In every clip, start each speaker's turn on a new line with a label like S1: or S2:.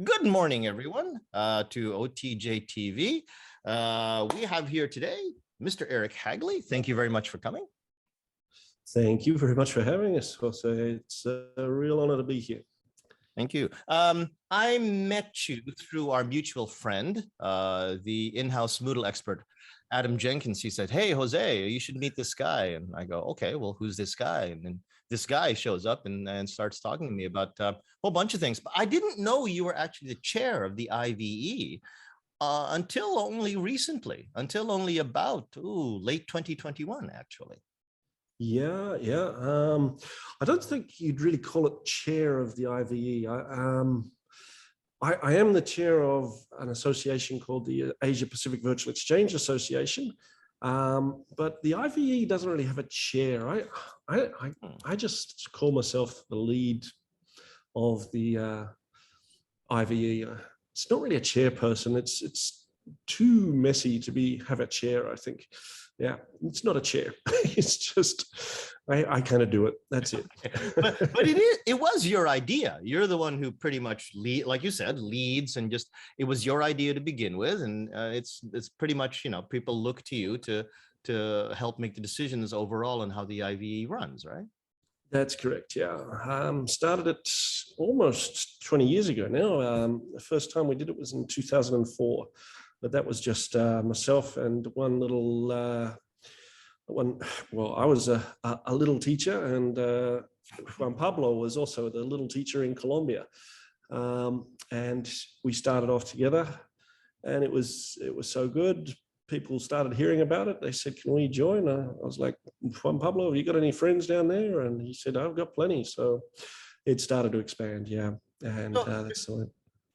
S1: Good morning, everyone, to OTJtv. We have here today Mr. Eric Hagley. Thank you very much for coming.
S2: Thank you very much for having us, Jose. It's a real honor to be here.
S1: Thank you. I met you through our mutual friend, the in-house Moodle expert, Adam Jenkins. He said, "Hey, Jose, you should meet this guy." And I go, "Okay, well, who's this guy?" And then this guy shows up and starts talking to me about a whole bunch of things. But I didn't know you were actually the chair of the IVE until only recently, until only about late 2021, actually.
S2: Yeah. I don't think you'd really call it chair of the IVE. I am the chair of an association called the Asia Pacific Virtual Exchange Association, but the IVE doesn't really have a chair. I just call myself the lead of the IVE. It's not really a chairperson. It's too messy to have a chair, I think. Yeah, it's not a chair. It's just I kind of do it. That's it.
S1: but it was your idea. You're the one who pretty much like you said, leads, and just it was your idea to begin with, and it's pretty much, you know, people look to you to help make the decisions overall on how the IVE runs, right?
S2: That's correct. Yeah, started it almost 20 years ago now. The first time we did it was in 2004. But that was just myself and one little I was a little teacher, and Juan Pablo was also the little teacher in Colombia, and we started off together, and it was so good. People started hearing about it. They said, "Can we join?" I was like, "Juan Pablo, have you got any friends down there?" And he said, "I've got plenty." So it started to expand. Yeah, and that's so.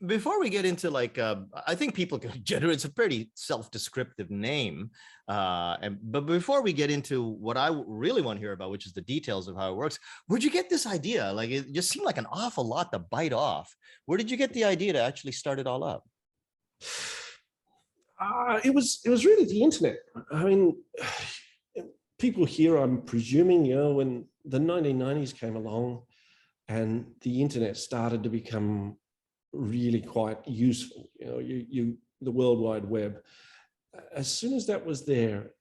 S1: Before we get into I think people can generate, it's a pretty self-descriptive name. But before we get into what I really want to hear about, which is the details of how it works, where'd you get this idea? Like, it just seemed like an awful lot to bite off. Where did you get the idea to actually start it all up?
S2: It was really the internet. I mean, people here, I'm presuming, you know, when the 1990s came along and the internet started to become really quite useful, you know, the World Wide Web. As soon as that was there,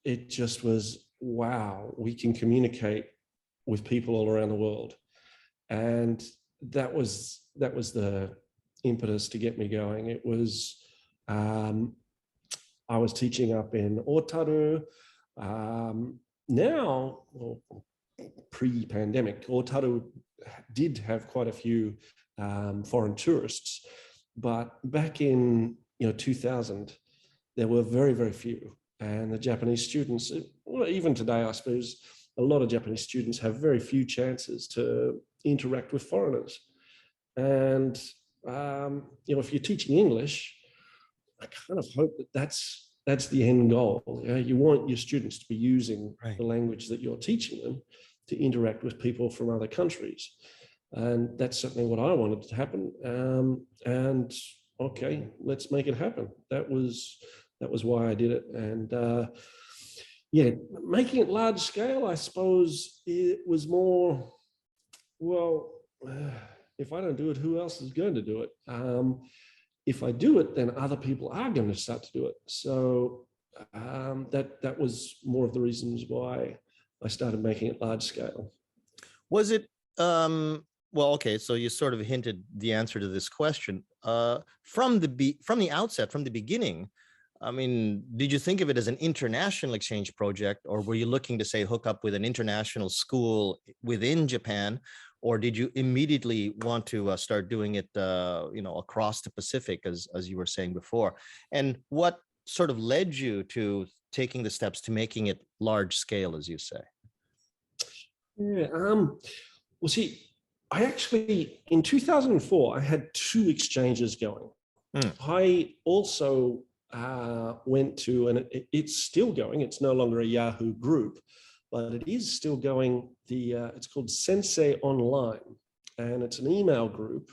S2: it just was, wow, we can communicate with people all around the world. And that was the impetus to get me going. It was, I was teaching up in Otaru. Now, well, pre-pandemic, Otaru did have quite a few foreign tourists, but back in 2000, there were very, very few. And the Japanese students, well, even today, I suppose, a lot of Japanese students have very few chances to interact with foreigners. And if you're teaching English, I kind of hope that's the end goal. You know, you want your students to be using the language that you're teaching them to interact with people from other countries. And that's certainly what I wanted to happen. And okay, let's make it happen. That was why I did it. And yeah, making it large scale, I suppose it was more, well, if I don't do it, who else is going to do it? If I do it, then other people are going to start to do it. So that was more of the reasons why I started making it large scale.
S1: Was it well, okay, so you sort of hinted the answer to this question. From the outset, from the beginning, I mean, did you think of it as an international exchange project, or were you looking to, say, hook up with an international school within Japan, or did you immediately want to start doing it, across the Pacific, as you were saying before? And what sort of led you to taking the steps to making it large scale, as you say?
S2: Yeah, well, see, I actually, in 2004, I had 2 exchanges going. I also went to, and it's still going, it's no longer a Yahoo group, but it is still going, it's called Sensei Online, and it's an email group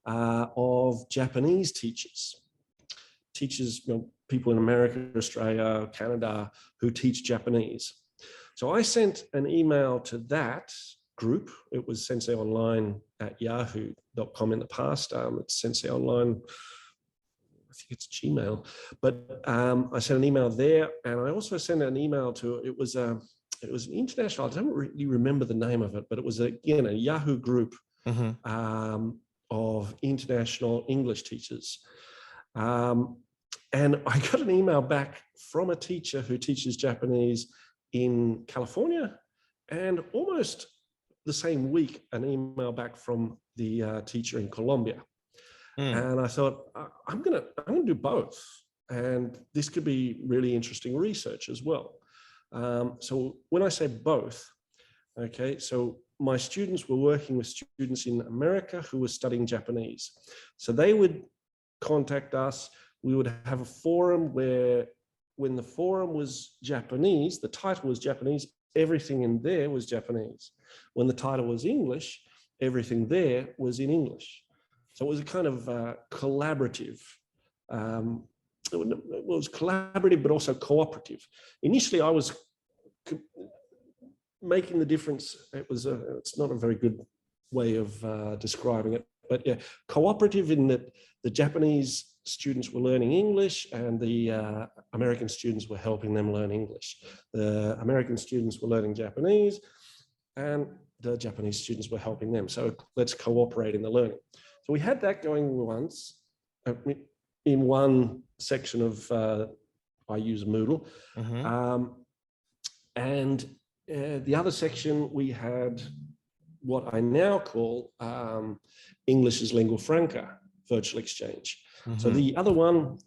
S2: of Japanese teachers, people in America, Australia, Canada, who teach Japanese. So I sent an email to that group. It was Sensei Online at yahoo.com in the past. It's Sensei Online, I think it's Gmail, but I sent an email there, and I also sent an email to, it was an international, I don't really remember the name of it, but it was again a Yahoo group of international English teachers. And I got an email back from a teacher who teaches Japanese in California, and almost the same week, an email back from the teacher in Colombia. And I thought, I'm gonna do both, and this could be really interesting research as well. So when I say both, okay, so my students were working with students in America who were studying Japanese. So they would contact us. We would have a forum where, when the forum was Japanese, the title was Japanese, everything in there was Japanese. When the title was English, everything there was in English. So it was a kind of collaborative. It was collaborative, but also cooperative. Initially, I was making the difference. It's not a very good way of describing it, but yeah, cooperative in that the Japanese students were learning English and the American students were helping them learn English. The American students were learning Japanese and the Japanese students were helping them. So let's cooperate in the learning. So we had that going once in one section of, I use Moodle. And the other section, we had what I now call English as lingua franca virtual exchange. So the other one,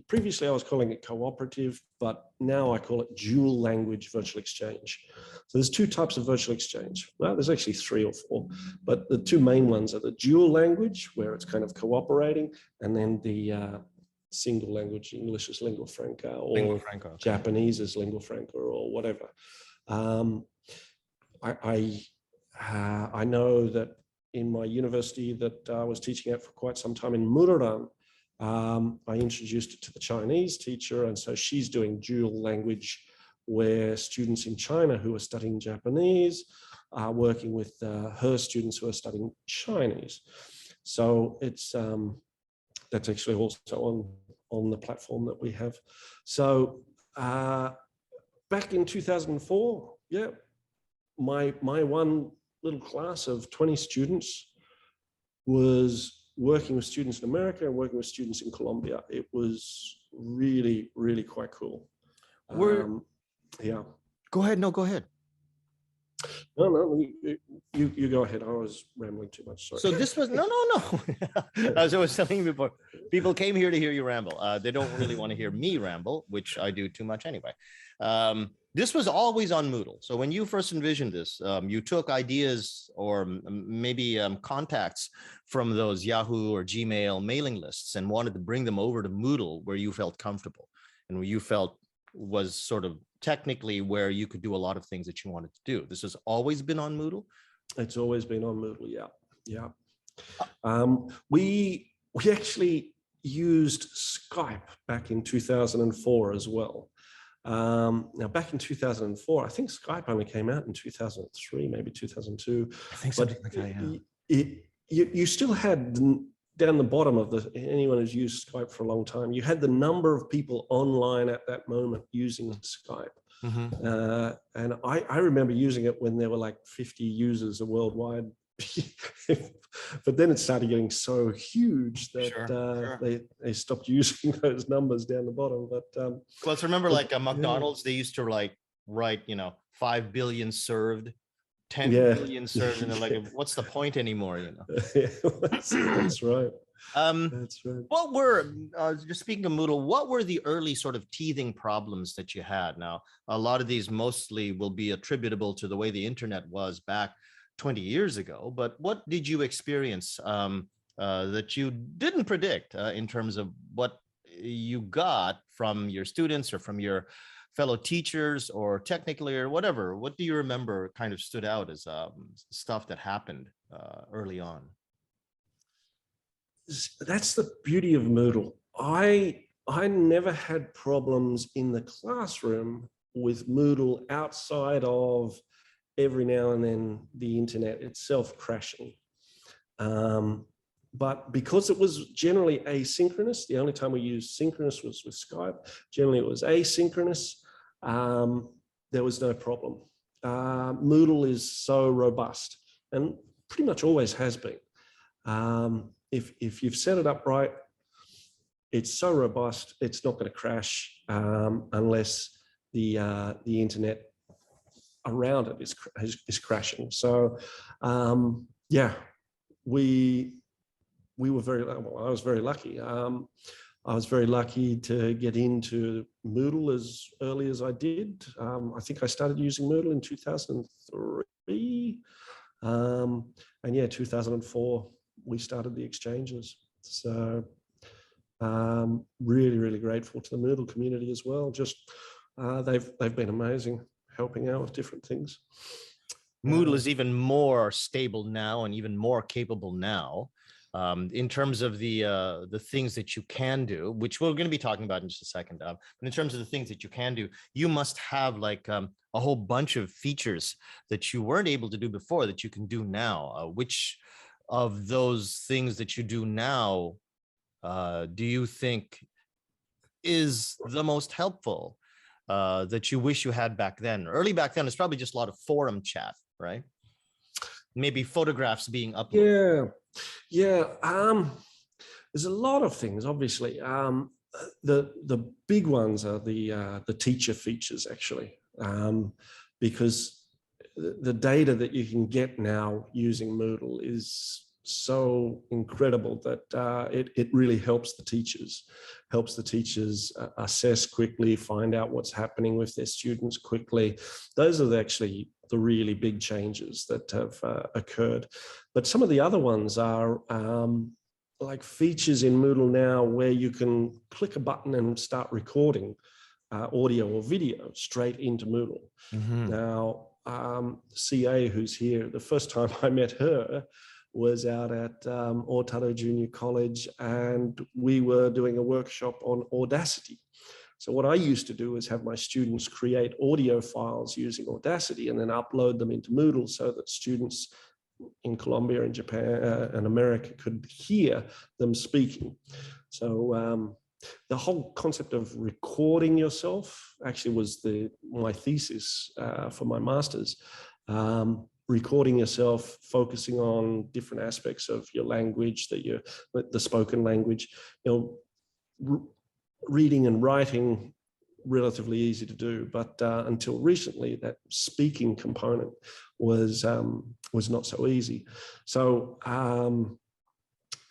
S2: previously I was calling it cooperative, but now I call it dual language virtual exchange. So there's two types of virtual exchange. Well, there's actually 3 or 4, but the two main ones are the dual language, where it's kind of cooperating, and then the single language, English as lingua franca, or Japanese as lingua franca, or whatever. I know that in my university that I was teaching at for quite some time in Muroran, I introduced it to the Chinese teacher, and so she's doing dual language, where students in China who are studying Japanese are working with her students who are studying Chinese. So it's that's actually also on the platform that we have. So back in 2004, yeah, my one little class of 20 students was working with students in America and working with students in Colombia. It was really, really quite cool. Yeah. Go ahead.
S1: No, go ahead.
S2: No, you go ahead. I was rambling too much. Sorry.
S1: So this was, no. As I was telling you before, people came here to hear you ramble. They don't really want to hear me ramble, which I do too much anyway. This was always on Moodle. So when you first envisioned this, you took ideas or maybe contacts from those Yahoo or Gmail mailing lists and wanted to bring them over to Moodle, where you felt comfortable and where you felt was sort of technically where you could do a lot of things that you wanted to do. This has always been on Moodle?
S2: It's always been on Moodle, yeah. We actually used Skype back in 2004 as well. Now, back in 2004, I think Skype only came out in 2003, maybe 2002.
S1: I think something like that,
S2: yeah. You still had, down the bottom of anyone who's used Skype for a long time, you had the number of people online at that moment using Skype. And I remember using it when there were like 50 users worldwide. But then it started getting so huge that they stopped using those numbers down the bottom. But
S1: let's remember, like McDonald's, they used to like write, 5 billion served, 10 billion served, and they're like, what's the point anymore?
S2: Yeah, that's right. That's right.
S1: What were, just speaking of Moodle, what were the early sort of teething problems that you had? Now, a lot of these mostly will be attributable to the way the internet was back 20 years ago, but what did you experience that you didn't predict in terms of what you got from your students or from your fellow teachers or technically or whatever? What do you remember kind of stood out as stuff that happened early on?
S2: That's the beauty of Moodle. I never had problems in the classroom with Moodle outside of every now and then the internet itself crashing. But because it was generally asynchronous, the only time we used synchronous was with Skype. Generally it was asynchronous. There was no problem. Moodle is so robust and pretty much always has been. If you've set it up right, it's so robust, it's not going to crash unless the internet around it is crashing. So yeah, we were I was very lucky. I was very lucky to get into Moodle as early as I did. I think I started using Moodle in 2003. And yeah, 2004, we started the exchanges. So really, really grateful to the Moodle community as well. Just they've been amazing, helping out with different things.
S1: Moodle is even more stable now and even more capable now. In terms of the things that you can do, which we're going to be talking about in just a second. But in terms of the things that you can do, you must have like a whole bunch of features that you weren't able to do before that you can do now. Which of those things that you do now do you think is the most helpful that you wish you had back then? Early back then, it's probably just a lot of forum chat, right? Maybe photographs being uploaded.
S2: Yeah. There's a lot of things, obviously. The big ones are the teacher features, actually, because the data that you can get now using Moodle is so incredible that it really helps the teachers assess quickly, find out what's happening with their students quickly. Those are actually the really big changes that have occurred. But some of the other ones are like features in Moodle now where you can click a button and start recording audio or video straight into Moodle. Mm-hmm. Now, CA, who's here, the first time I met her was out at Ortado Junior College, and we were doing a workshop on Audacity. So what I used to do is have my students create audio files using Audacity and then upload them into Moodle so that students in Colombia and Japan and America could hear them speaking. So the whole concept of recording yourself actually was my thesis for my master's. Recording yourself, focusing on different aspects of your language, the spoken language, reading and writing, relatively easy to do, but until recently, that speaking component was not so easy. So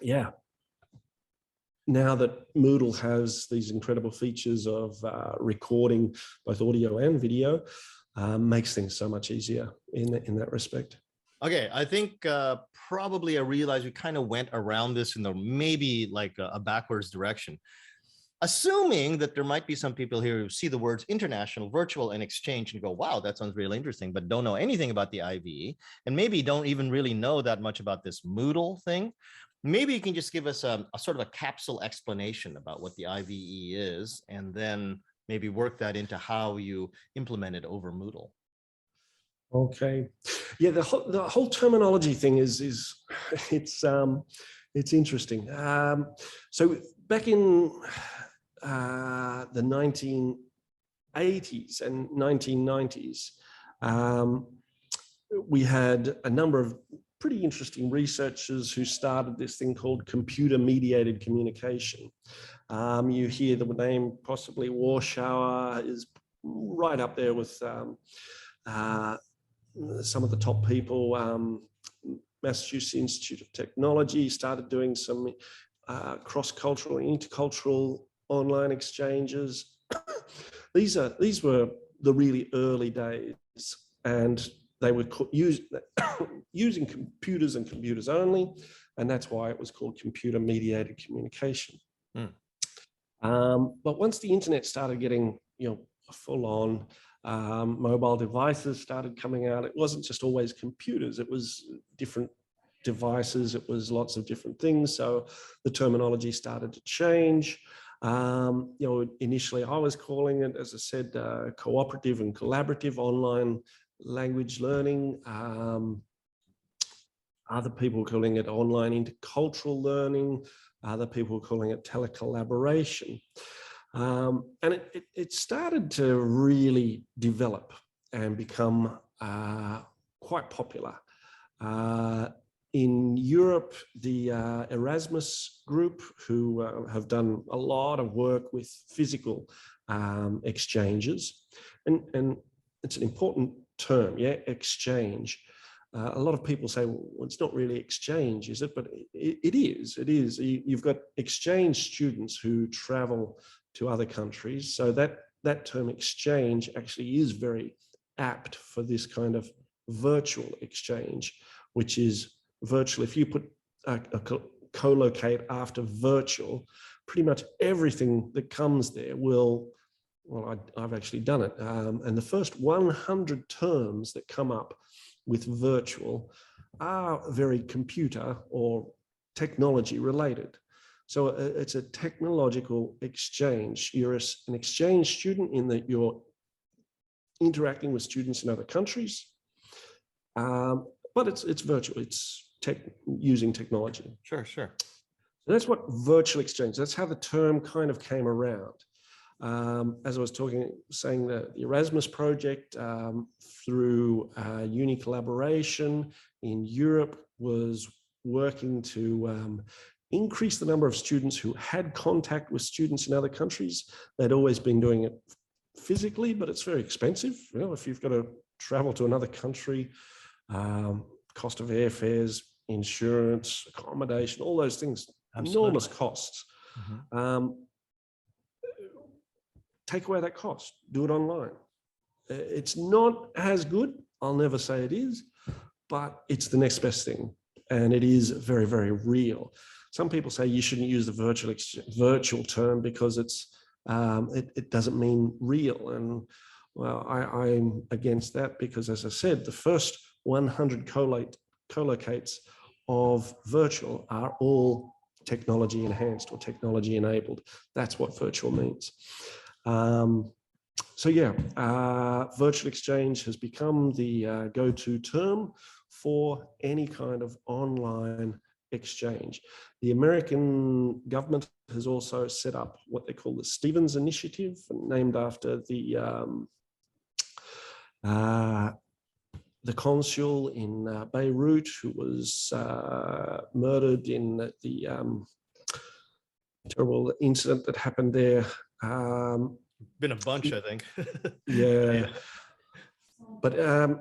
S2: yeah, now that Moodle has these incredible features of recording both audio and video, makes things so much easier in that respect.
S1: Okay, I think probably I realized we kind of went around this in the maybe like a backwards direction. Assuming that there might be some people here who see the words international, virtual, and exchange and go, wow, that sounds really interesting, but don't know anything about the IVE, and maybe don't even really know that much about this Moodle thing. Maybe you can just give us a sort of a capsule explanation about what the IVE is, and then maybe work that into how you implement it over Moodle.
S2: Okay, yeah, the whole terminology thing is it's interesting. So back in the 1980s and 1990s, we had a number of pretty interesting researchers who started this thing called computer-mediated communication. You hear the name possibly Warshauer is right up there with some of the top people. Massachusetts Institute of Technology started doing some cross-cultural and intercultural online exchanges. These were the really early days, and they were using computers and computers only, and that's why it was called computer-mediated communication. But once the internet started getting full-on, mobile devices started coming out. It wasn't just always computers, it was different devices, it was lots of different things. So the terminology started to change. Initially I was calling it, as I said, cooperative and collaborative online language learning. Other people calling it online intercultural learning. Other people calling it telecollaboration. And it started to really develop and become quite popular. In Europe, the Erasmus group, who have done a lot of work with physical exchanges, and it's an important term, yeah, exchange. A lot of people say, well, it's not really exchange, is it? But it is. It is. You've got exchange students who travel to other countries. So that term exchange actually is very apt for this kind of virtual exchange, which is virtual. If you put a co-locate after virtual, pretty much everything that comes there will, well, I've actually done it. And the first 100 terms that come up with virtual are very computer or technology related. So it's a technological exchange. You're an exchange student in that you're interacting with students in other countries, but it's virtual. It's using technology.
S1: Sure, sure.
S2: So that's what virtual exchange. That's how the term kind of came around. As I was saying the Erasmus project through uni collaboration in Europe was working to increase the number of students who had contact with students in other countries. They'd always been doing it physically, but it's very expensive. You know, if you've got to travel to another country, cost of airfares, insurance, accommodation, all those things,
S1: absolutely.
S2: Enormous costs. Mm-hmm. Take away that cost, do it online. It's not as good, I'll never say it is, but it's the next best thing. And it is very, very real. Some people say you shouldn't use the virtual term because it doesn't mean real. And well, I'm against that because, as I said, the first 100 co-locates of virtual are all technology enhanced or technology enabled. That's what virtual means. So yeah, virtual exchange has become the go-to term for any kind of online exchange. The American government has also set up what they call the Stevens Initiative, named after the consul in Beirut who was murdered in the terrible incident that happened there.
S1: Been a bunch, I think.
S2: Yeah. But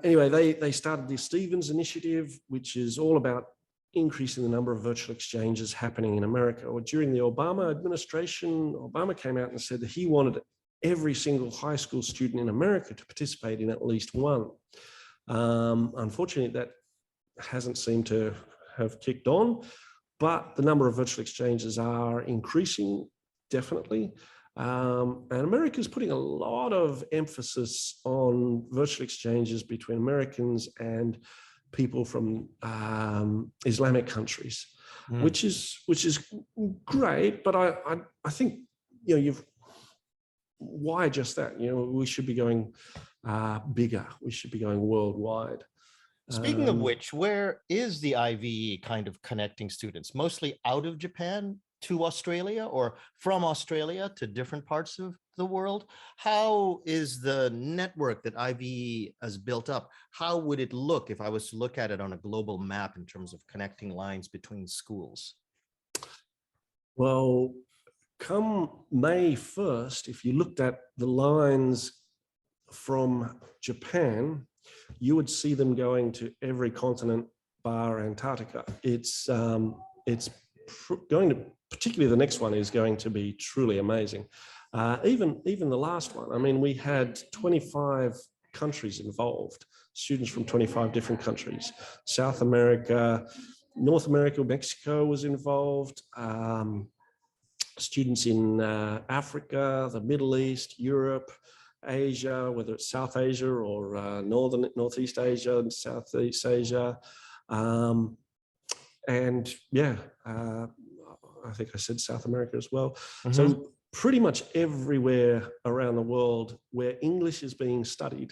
S2: anyway, they started the Stevens Initiative, which is all about increasing the number of virtual exchanges happening in America. Or during the Obama administration, Obama came out and said that he wanted every single high school student in America to participate in at least one. Unfortunately, that hasn't seemed to have kicked on, but the number of virtual exchanges are increasing, definitely. And America is putting a lot of emphasis on virtual exchanges between Americans and people from Islamic countries, which is great. But I think, you know, why just that? You know, we should be going bigger. We should be going worldwide.
S1: Speaking of which, where is the IVE kind of connecting students? Mostly out of Japan to Australia, or from Australia to different parts of the world? How is the network that IVE has built up? How would it look if I was to look at it on a global map in terms of connecting lines between schools?
S2: Well, come May 1st, if you looked at the lines from Japan, you would see them going to every continent bar Antarctica. It's going to, particularly the next one is going to be truly amazing. Even the last one, I mean, we had 25 countries involved, students from 25 different countries. South America, North America, Mexico was involved, students in Africa, the Middle East, Europe, Asia, whether it's South Asia or Northeast Asia and Southeast Asia. And yeah, I think I said South America as well. Mm-hmm. So pretty much everywhere around the world where English is being studied,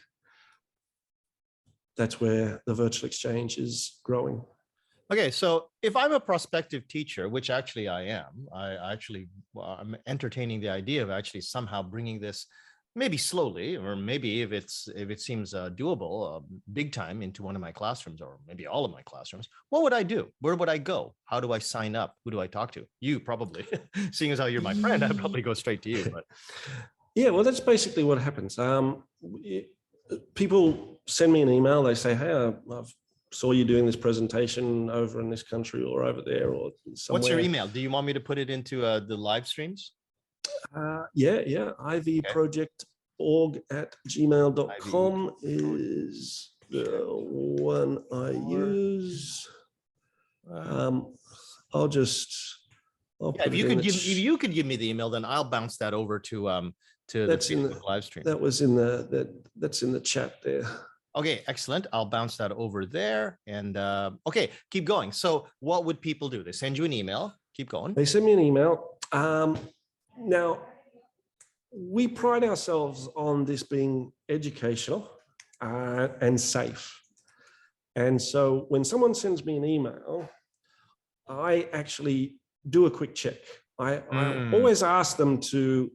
S2: that's where the virtual exchange is growing.
S1: Okay, so if I'm a prospective teacher, which actually I am, I'm entertaining the idea of actually somehow bringing this, maybe slowly, or maybe if it seems doable, big time into one of my classrooms, or maybe all of my classrooms. What would I do? Where would I go? How do I sign up? Who do I talk to? You probably, seeing as how you're my friend, I'd probably go straight to you. But
S2: yeah, well, that's basically what happens. People send me an email. They say, "Hey, I've saw you doing this presentation over in this country or over there or somewhere."
S1: What's your email? Do you want me to put it into the live streams?
S2: Yeah. IVEProject.org@gmail.com is the one I use. I'll
S1: yeah, if you could give me the email, then I'll bounce that over to the Facebook live stream.
S2: That's in the chat there.
S1: Okay, excellent. I'll bounce that over there. And okay, keep going. So what would people do? They send you an email. Keep going.
S2: They send me an email. Now, we pride ourselves on this being educational and safe. And so when someone sends me an email, I actually do a quick check. I always ask them to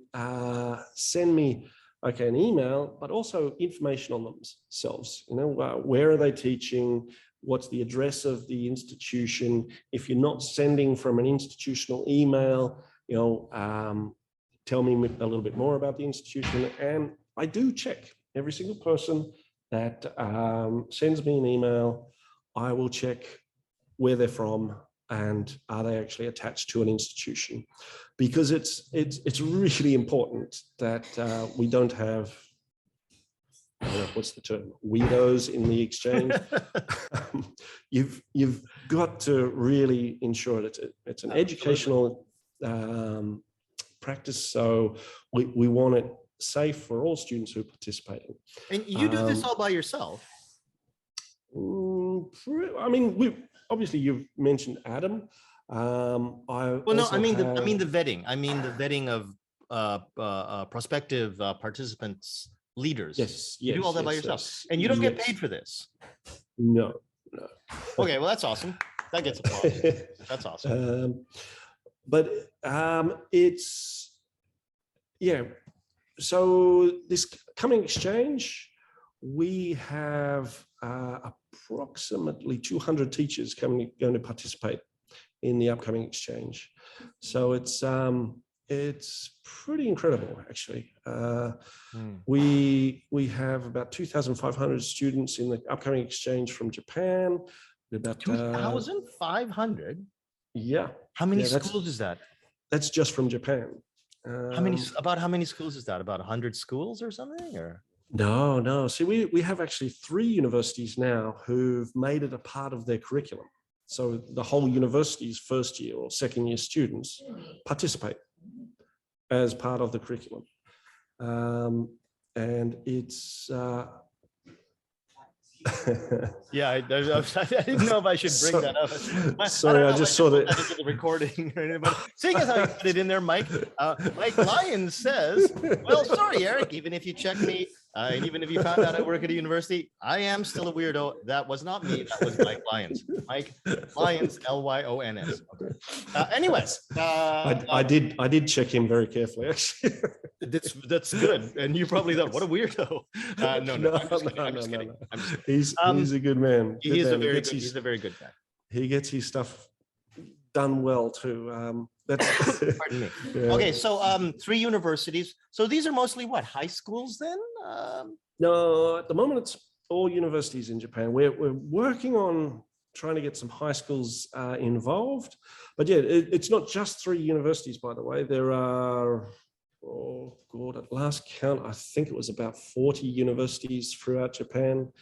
S2: send me an email, but also information on themselves. You know, where are they teaching? What's the address of the institution? If you're not sending from an institutional email, you know, tell me a little bit more about the institution. And I do check every single person that sends me an email. I will check where they're from and are they actually attached to an institution, because it's really important that we don't have, I don't know, what's the term, weirdos in the exchange. You've got to really ensure that it's an educational practice. So we want it safe for all students who participate.
S1: And you do this all by yourself?
S2: I mean, obviously you've mentioned Adam.
S1: I mean the vetting. I mean the vetting of prospective participants, leaders.
S2: Yes,
S1: you do all that by yourself, and you don't get paid for this.
S2: No.
S1: Okay, well that's awesome. That gets applause. That's awesome.
S2: But it's, yeah. So this coming exchange, we have approximately 200 teachers going to participate in the upcoming exchange. So it's pretty incredible, actually. We have about 2,500 students in the upcoming exchange from Japan. About
S1: 2,500.
S2: Yeah.
S1: How many schools is that?
S2: That's just from Japan.
S1: How many schools is that? About 100 schools or something, or?
S2: No. See, we have actually 3 universities now who've made it a part of their curriculum. So the whole university's first year or second year students participate as part of the curriculum. And it's...
S1: yeah, I didn't know if I should bring that up.
S2: Sorry, I just saw that
S1: into the recording. Seeing as how you put it in there, Mike. Mike Lyons says, "Well, sorry, Eric. Even if you check me, and even if you found out I work at a university, I am still a weirdo. That was not me. That was Mike Lyons. Mike Lyons, Lyons. Okay. Anyways,
S2: I did check him very carefully. Actually,
S1: that's good. And you probably thought, what a weirdo. No.
S2: He's a good man.
S1: He's a very good guy.
S2: He gets his stuff done well too.
S1: Pardon me. Yeah. Okay, so 3 universities. So these are mostly what, high schools then?
S2: No, at the moment it's all universities in Japan. We're working on trying to get some high schools involved. But yeah, it's not just 3 universities, by the way. There are, oh God, at last count, I think it was about 40 universities throughout Japan,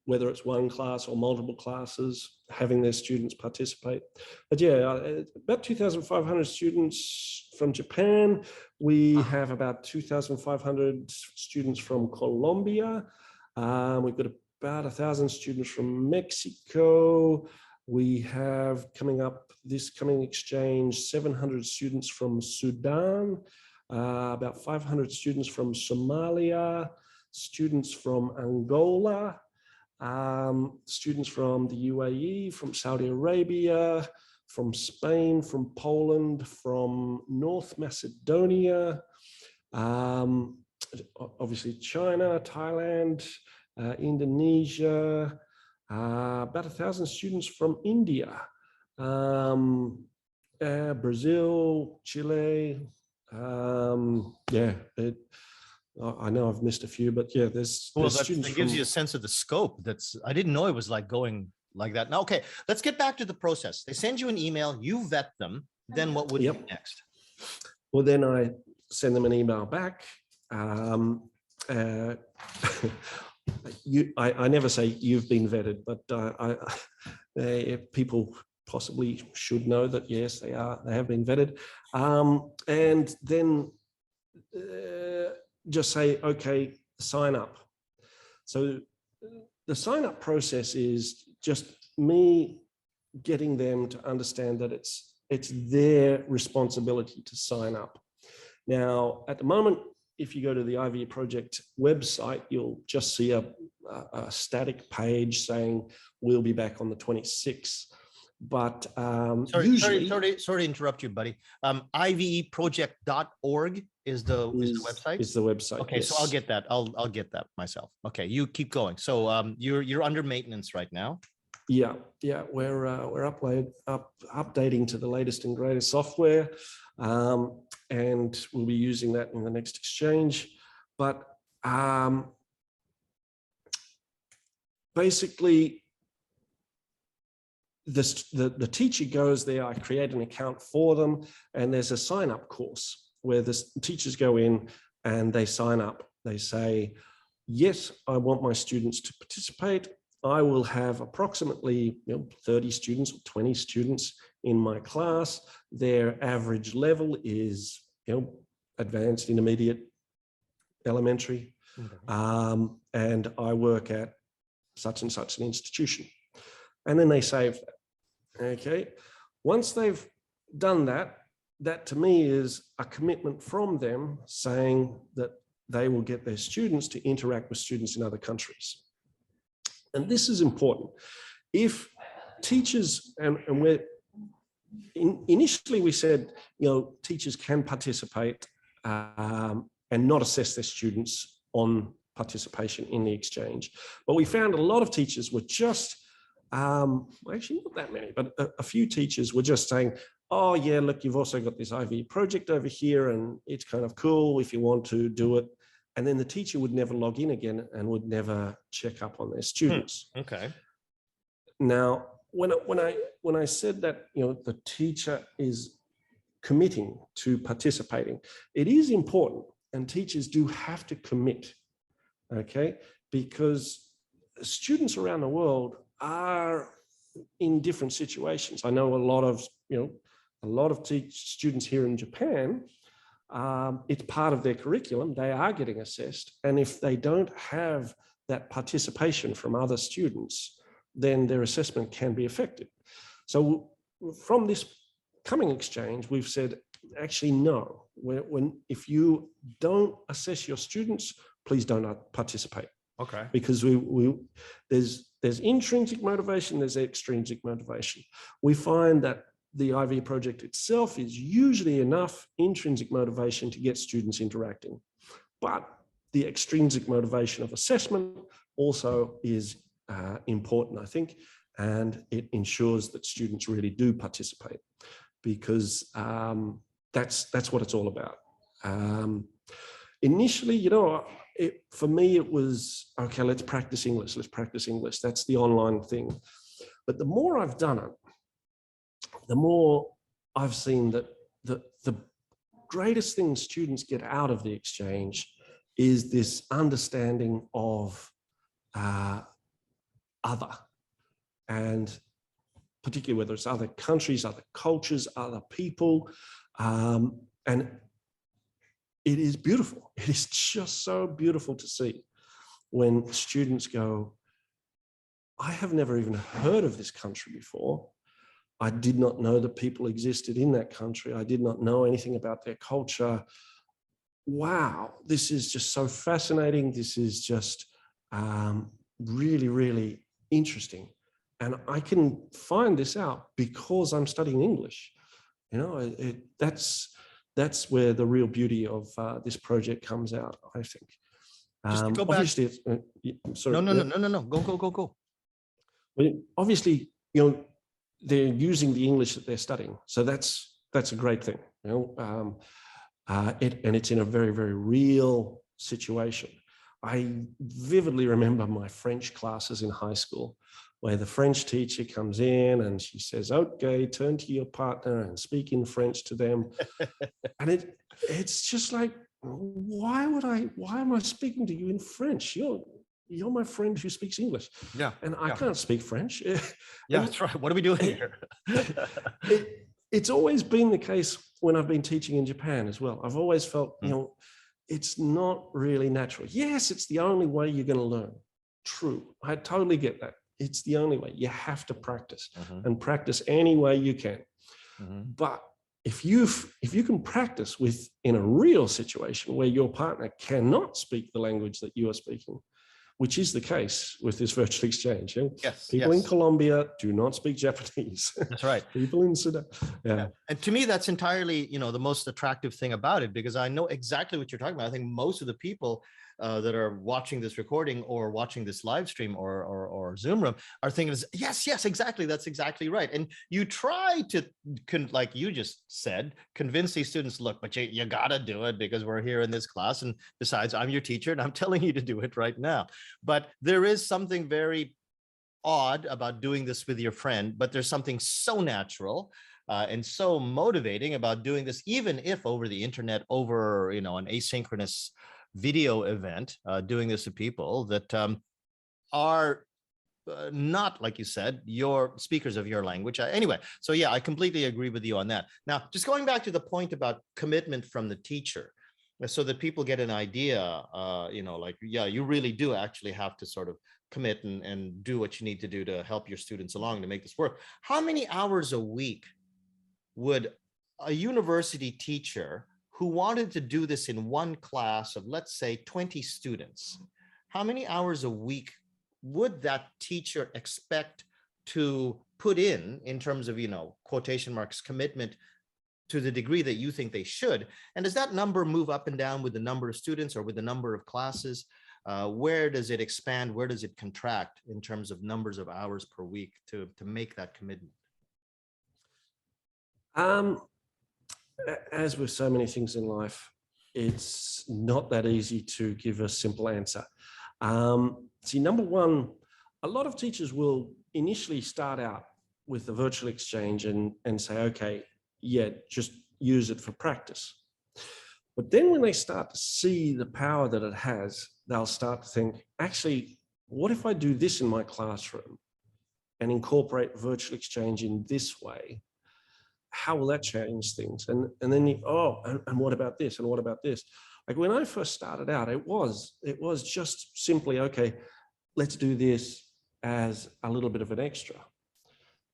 S2: whether it's one class or multiple classes, having their students participate. But yeah, about 2,500 students from Japan. We have about 2,500 students from Colombia. We've got about 1,000 students from Mexico. We have this coming exchange, 700 students from Sudan, about 500 students from Somalia, students from Angola, students from the UAE, from Saudi Arabia, from Spain, from Poland, from North Macedonia, obviously China, Thailand, Indonesia, about 1,000 students from India, Brazil, Chile. I know I've missed a few, but yeah, there's students.
S1: That gives you a sense of the scope. I didn't know it was like going like that. Now, okay, let's get back to the process. They send you an email, you vet them. Then what would be next?
S2: Well, then I send them an email back. I never say you've been vetted, but people possibly should know that yes, they have been vetted, and then just say, okay, sign up. So the sign up process is just me getting them to understand that it's their responsibility to sign up. Now, at the moment, if you go to the IVEProject website, you'll just see a static page saying we'll be back on the 26th. But
S1: sorry to interrupt you, buddy. IVEProject.org is the website.
S2: Is the website.
S1: Okay,
S2: yes.
S1: so I'll get that. I'll get that myself. Okay, you keep going. So you're under maintenance right now.
S2: Yeah, we're updating to the latest and greatest software, and we'll be using that in the next exchange. But basically, the teacher goes there. I create an account for them, and there's a sign-up course where the teachers go in and they sign up. They say, yes, I want my students to participate. I will have approximately 30 students or 20 students in my class. Their average level is advanced, intermediate, elementary, and I work at such and such an institution. And then they save that. Okay, once they've done that, that to me is a commitment from them saying that they will get their students to interact with students in other countries. And this is important. If teachers, initially we said, teachers can participate and not assess their students on participation in the exchange. But we found a lot of teachers were just, actually not that many, but a few teachers were just saying, oh yeah, look, you've also got this IVEProject over here and it's kind of cool if you want to do it. And then the teacher would never log in again and would never check up on their students.
S1: Okay.
S2: Now, when I said that the teacher is committing to participating, it is important, and teachers do have to commit. Okay, because students around the world are in different situations. I know a lot of students here in Japan. It's part of their curriculum. They are getting assessed. And if they don't have that participation from other students, then their assessment can be affected. So from this coming exchange, we've said, actually, no. If you don't assess your students, please don't participate.
S1: Okay.
S2: Because there's intrinsic motivation, there's extrinsic motivation. We find that the IVEProject itself is usually enough intrinsic motivation to get students interacting. But the extrinsic motivation of assessment also is important, I think, and it ensures that students really do participate, because that's what it's all about. Initially, for me, it was, okay, let's practice English. That's the online thing. But the more I've done it, the more I've seen that the greatest thing students get out of the exchange is this understanding of other, and particularly whether it's other countries, other cultures, other people, and it is beautiful. It is just so beautiful to see when students go, I have never even heard of this country before. I did not know that people existed in that country. I did not know anything about their culture. Wow, this is just so fascinating. This is just really, really interesting. And I can find this out because I'm studying English. You know, that's where the real beauty of this project comes out, I think.
S1: Just to go back.
S2: Obviously, it's, sorry.
S1: No. Go.
S2: Well, obviously, you know, they're using the English that they're studying, so that's a great thing. You know, and it's in a very, very real situation. I vividly remember my French classes in high school, where the French teacher comes in and she says, "Okay, turn to your partner and speak in French to them," and it's just like, why am I speaking to you in French? You're my friend who speaks English.
S1: Yeah.
S2: And I can't speak French.
S1: Yeah, that's right. What are we doing here?
S2: It's always been the case when I've been teaching in Japan as well. I've always felt, you know, it's not really natural. Yes, it's the only way you're going to learn. True. I totally get that. It's the only way. You have to practice and practice any way you can. But if you can practice in a real situation where your partner cannot speak the language that you are speaking, which is the case with this virtual exchange.
S1: Yes.
S2: People in Colombia do not speak Japanese.
S1: That's right.
S2: People in Sudan. Yeah.
S1: And to me, that's entirely, you know, the most attractive thing about it, because I know exactly what you're talking about. I think most of the people that are watching this recording or watching this live stream or Zoom room are thinking, yes, exactly. That's exactly right. And you try to, like you just said, convince these students, look, but you got to do it because we're here in this class. And besides, I'm your teacher and I'm telling you to do it right now. But there is something very odd about doing this with your friend, but there's something so natural and so motivating about doing this, even if over the internet, over, you know, an asynchronous video event, doing this to people that are not, like you said, your speakers of your language. Anyway, so yeah, I completely agree with you on that. Now, just going back to the point about commitment from the teacher, so that people get an idea, you know, like, yeah, you really do actually have to sort of commit and do what you need to do to help your students along to make this work. How many hours a week would a university teacher who wanted to do this in one class of, let's say, 20 students, how many hours a week would that teacher expect to put in terms of, you know, quotation marks, commitment, to the degree that you think they should? And does that number move up and down with the number of students or with the number of classes? Where does it expand? Where does it contract in terms of numbers of hours per week to make that commitment?
S2: As with so many things in life, it's not that easy to give a simple answer. See, number one, a lot of teachers will initially start out with the virtual exchange and say, okay, yeah, just use it for practice. But then when they start to see the power that it has, they'll start to think, actually, what if I do this in my classroom and incorporate virtual exchange in this way? How will that change things? And then and what about this? And what about this? Like when I first started out, it was just simply, okay, let's do this as a little bit of an extra.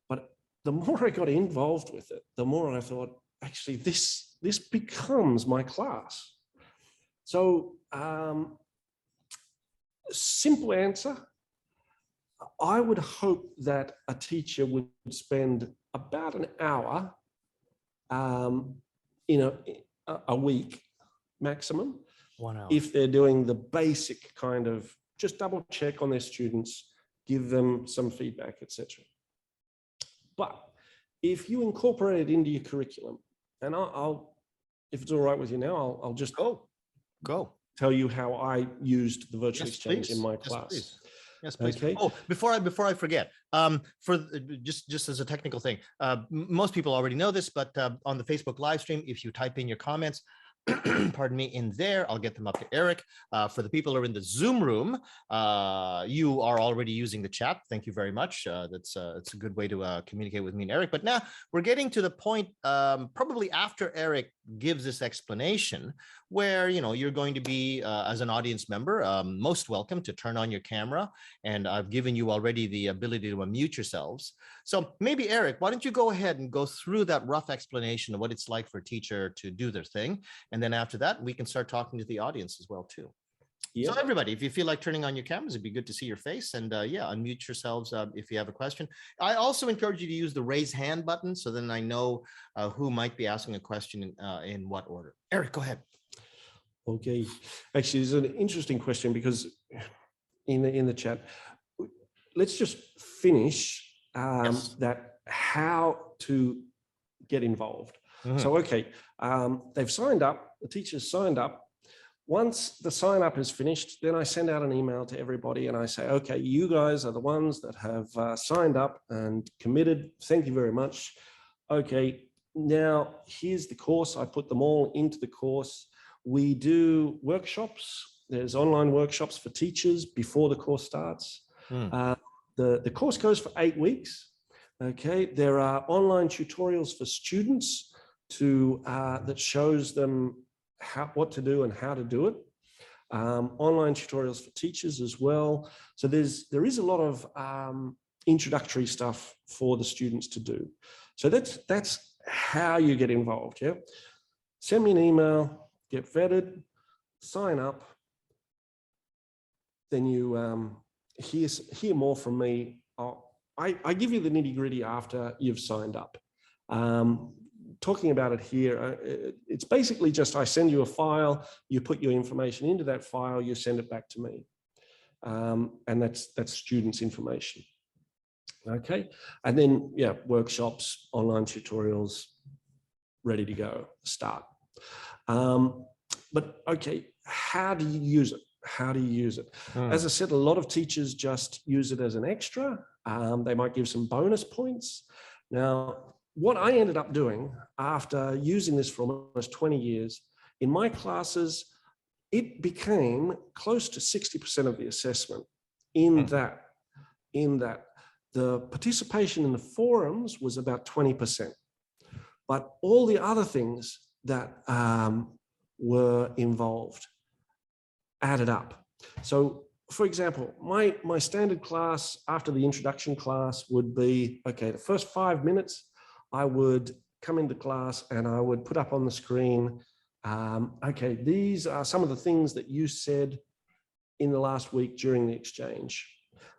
S2: But the more I got involved with it, the more I thought, actually, this becomes my class. So simple answer, I would hope that a teacher would spend about an hour a week maximum.
S1: 1 hour.
S2: If they're doing the basic kind of just double check on their students, give them some feedback, etc. But if you incorporate it into your curriculum, and I'll if it's all right with you now, I'll just
S1: go
S2: tell you how I used the virtual exchange in my class.
S1: Yes, please.
S2: Okay.
S1: Oh, before I forget, for just as a technical thing, most people already know this, but on the Facebook live stream, if you type in your comments, pardon me, in there, I'll get them up to Eric. For the people who are in the Zoom room, you are already using the chat. Thank you very much. It's a good way to communicate with me and Eric. But now we're getting to the point, probably after Eric gives this explanation, where you're going to be, as an audience member, most welcome to turn on your camera. And I've given you already the ability to unmute yourselves. So maybe Eric, why don't you go ahead and go through that rough explanation of what it's like for a teacher to do their thing. And then after that, we can start talking to the audience as well, too. So everybody, if you feel like turning on your cameras, it'd be good to see your face, and yeah, unmute yourselves if you have a question. I also encourage you to use the raise hand button, so then I know who might be asking a question in what order. Eric, go ahead.
S2: Okay, actually, it's an interesting question because in the chat, let's just finish that how to get involved. So, okay, they've signed up, the teachers signed up. Once the sign up is finished, then I send out an email to everybody and I say, okay, you guys are the ones that have signed up and committed. Thank you very much. Okay, now here's the course. I put them all into the course. We do workshops. There's online workshops for teachers before the course starts. The course goes for 8 weeks. Okay, there are online tutorials for students to that shows them what to do and how to do it. Online tutorials for teachers as well. So there is a lot of introductory stuff for the students to do. So that's how you get involved. Yeah, send me an email, get vetted, sign up. Then you hear more from me. I give you the nitty-gritty after you've signed up. Talking about it here, it's basically just I send you a file, you put your information into that file, you send it back to me. And that's students' information. Okay, and then yeah, workshops, online tutorials, ready to go, start. But okay, how do you use it? How do you use it? As I said, a lot of teachers just use it as an extra. They might give some bonus points. Now, what I ended up doing after using this for almost 20 years, in my classes, it became close to 60% of the assessment in that. The participation in the forums was about 20%. But all the other things that were involved added up. So, for example, my standard class after the introduction class would be, okay, the first 5 minutes, I would come into class and I would put up on the screen, okay, these are some of the things that you said in the last week during the exchange.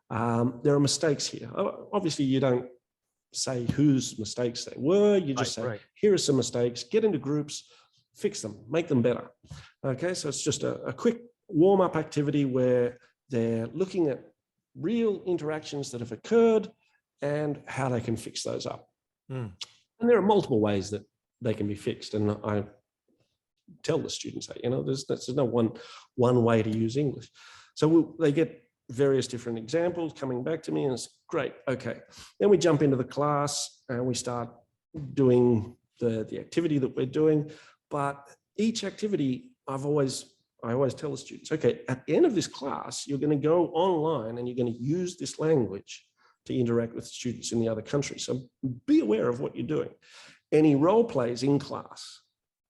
S2: There are mistakes here. Obviously, you don't say whose mistakes they were. You just say, here are some mistakes, get into groups, fix them, make them better. Okay, so it's just a quick warm-up activity where they're looking at real interactions that have occurred and how they can fix those up. And there are multiple ways that they can be fixed. And I tell the students that, you know, there's no one way to use English. So they get various different examples coming back to me and it's great. Okay. Then we jump into the class and we start doing the activity that we're doing. But each activity, I always tell the students, okay, at the end of this class, you're going to go online and you're going to use this language to interact with students in the other country. So be aware of what you're doing. Any role plays in class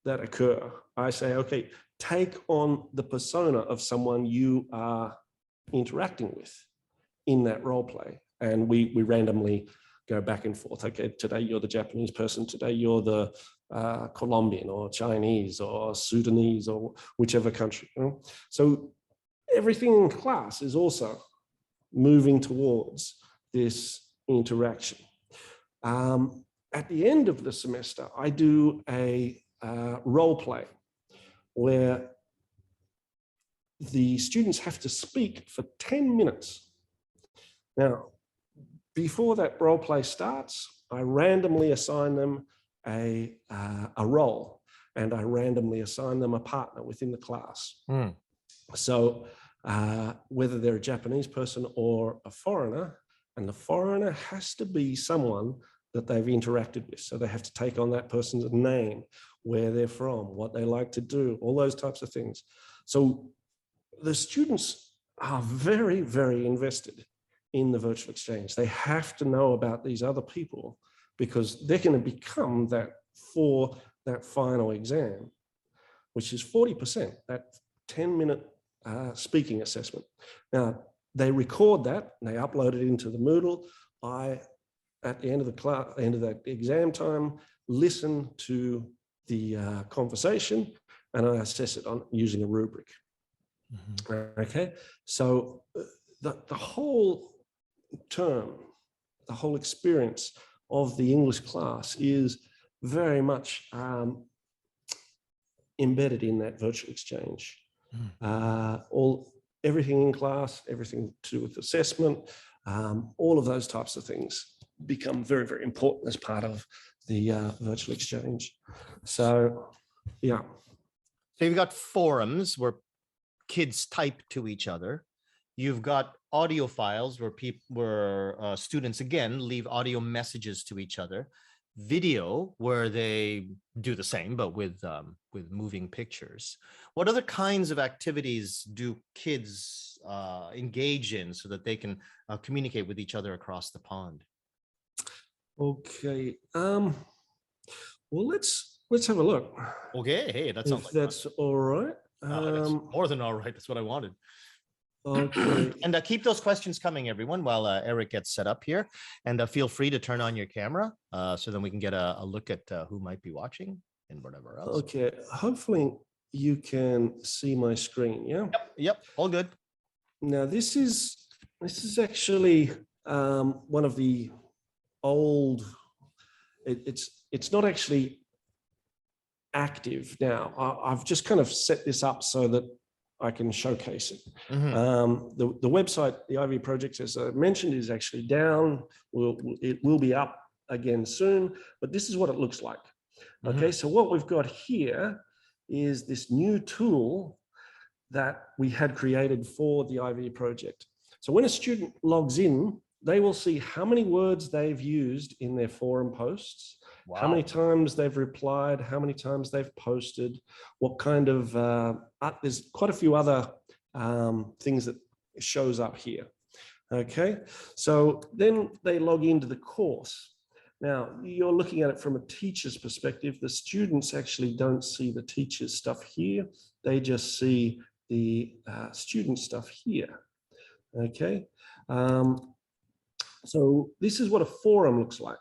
S2: that occur, I say, okay, take on the persona of someone you are interacting with in that role play. And we randomly go back and forth. Okay, today you're the Japanese person, today you're the Colombian or Chinese or Sudanese or whichever country. You know? So everything in class is also moving towards this interaction. At the end of the semester, I do a role play where the students have to speak for 10 minutes. Now, before that role play starts, I randomly assign them a role and I randomly assign them a partner within the class. So whether they're a Japanese person or a foreigner, and the foreigner has to be someone that they've interacted with. So they have to take on that person's name, where they're from, what they like to do, all those types of things. So the students are very, very invested in the virtual exchange. They have to know about these other people because they're going to become that for that final exam, which is 40%, that 10-minute speaking assessment. Now, they record that, and they upload it into the Moodle. I, at the end of the class, end of that exam time, listen to the conversation, and I assess it on using a rubric. Okay, so the whole term, the whole experience of the English class is very much embedded in that virtual exchange. Everything in class, everything to do with assessment, all of those types of things become very, very important as part of the virtual exchange. So, yeah.
S1: So you've got forums where kids type to each other. You've got audio files where students again leave audio messages to each other. Video where they do the same but with moving pictures. What other kinds of activities do kids engage in so that they can communicate with each other across the pond?
S2: Okay. Well, let's have a look.
S1: Okay, hey, that sounds
S2: If
S1: like
S2: that's all right.
S1: that's more than all right. That's what I wanted.
S2: Okay.
S1: And keep those questions coming, everyone, while Eric gets set up here. And feel free to turn on your camera so then we can get a look at who might be watching and whatever else.
S2: Okay. Hopefully you can see my screen. Yeah.
S1: Yep. All good.
S2: Now this is actually one of the old. It's not actually active now. I've just kind of set this up so that I can showcase it. The website, the IVEProject, as I mentioned, is actually down. It will be up again soon, but this is what it looks like. Okay, so what we've got here is this new tool that we had created for the IVEProject. So when a student logs in, they will see how many words they've used in their forum posts, how many times they've replied, how many times they've posted, what kind of, there's quite a few other things that shows up here. Okay, so then they log into the course. Now, you're looking at it from a teacher's perspective. The students actually don't see the teacher's stuff here. They just see the student stuff here. Okay, so this is what a forum looks like.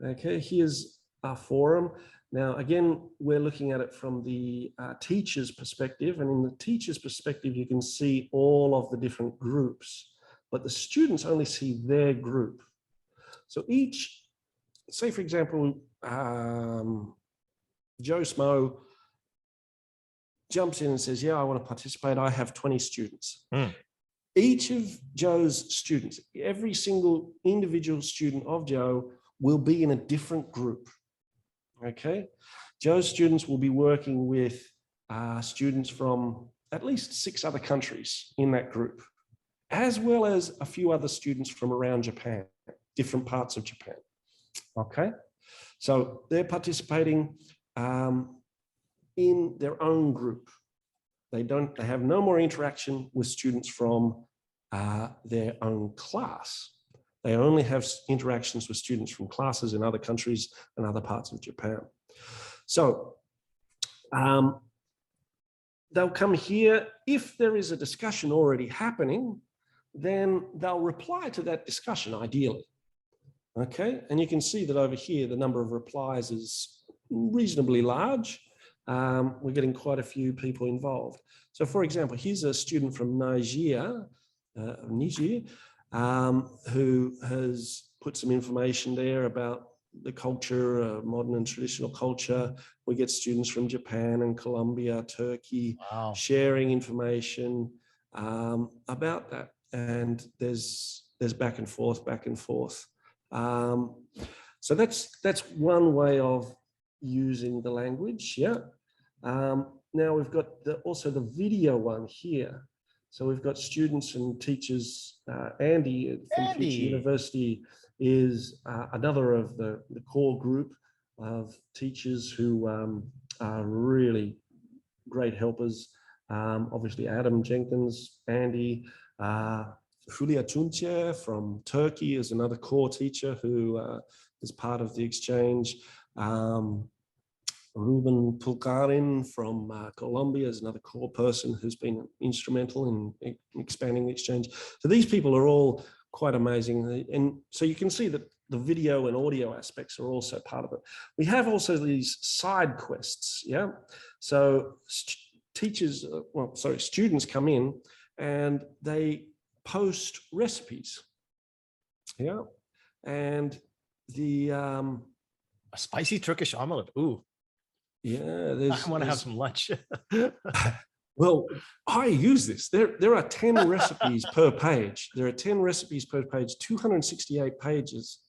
S2: Okay, here's our forum. Now, again, we're looking at it from the teacher's perspective, and in the teacher's perspective, you can see all of the different groups, but the students only see their group. So each, say for example, Joe Smo jumps in and says, yeah, I want to participate. I have 20 students. Each of Joe's students, every single individual student of Joe will be in a different group. Okay, Joe's students will be working with students from at least 6 other countries in that group, as well as a few other students from around Japan, different parts of Japan. Okay, so they're participating in their own group. They have no more interaction with students from their own class. They only have interactions with students from classes in other countries and other parts of Japan. So they'll come here. If there is a discussion already happening, then they'll reply to that discussion, ideally. Okay, and you can see that over here, the number of replies is reasonably large. We're getting quite a few people involved. So for example, here's a student from Niger, who has put some information there about the culture, modern and traditional culture. We get students from Japan and Colombia, Turkey, sharing information about that. And there's back and forth. So that's one way of using the language. Yeah. Now we've got also the video one here. So we've got students and teachers. Andy from Hosei University is another of the core group of teachers who are really great helpers. Obviously Adam Jenkins, Andy, Fulya Tunce from Turkey is another core teacher who is part of the exchange. Ruben Pulkarin from Colombia is another core person who's been instrumental in expanding the exchange. So these people are all quite amazing. And so you can see that the video and audio aspects are also part of it. We have also these side quests, yeah? So students come in and they post recipes. Yeah. And
S1: a spicy Turkish omelet. Ooh.
S2: Yeah.
S1: I want to have some lunch.
S2: Well, I use this. There are 10 recipes per page. There are 10 recipes per page, 268 pages.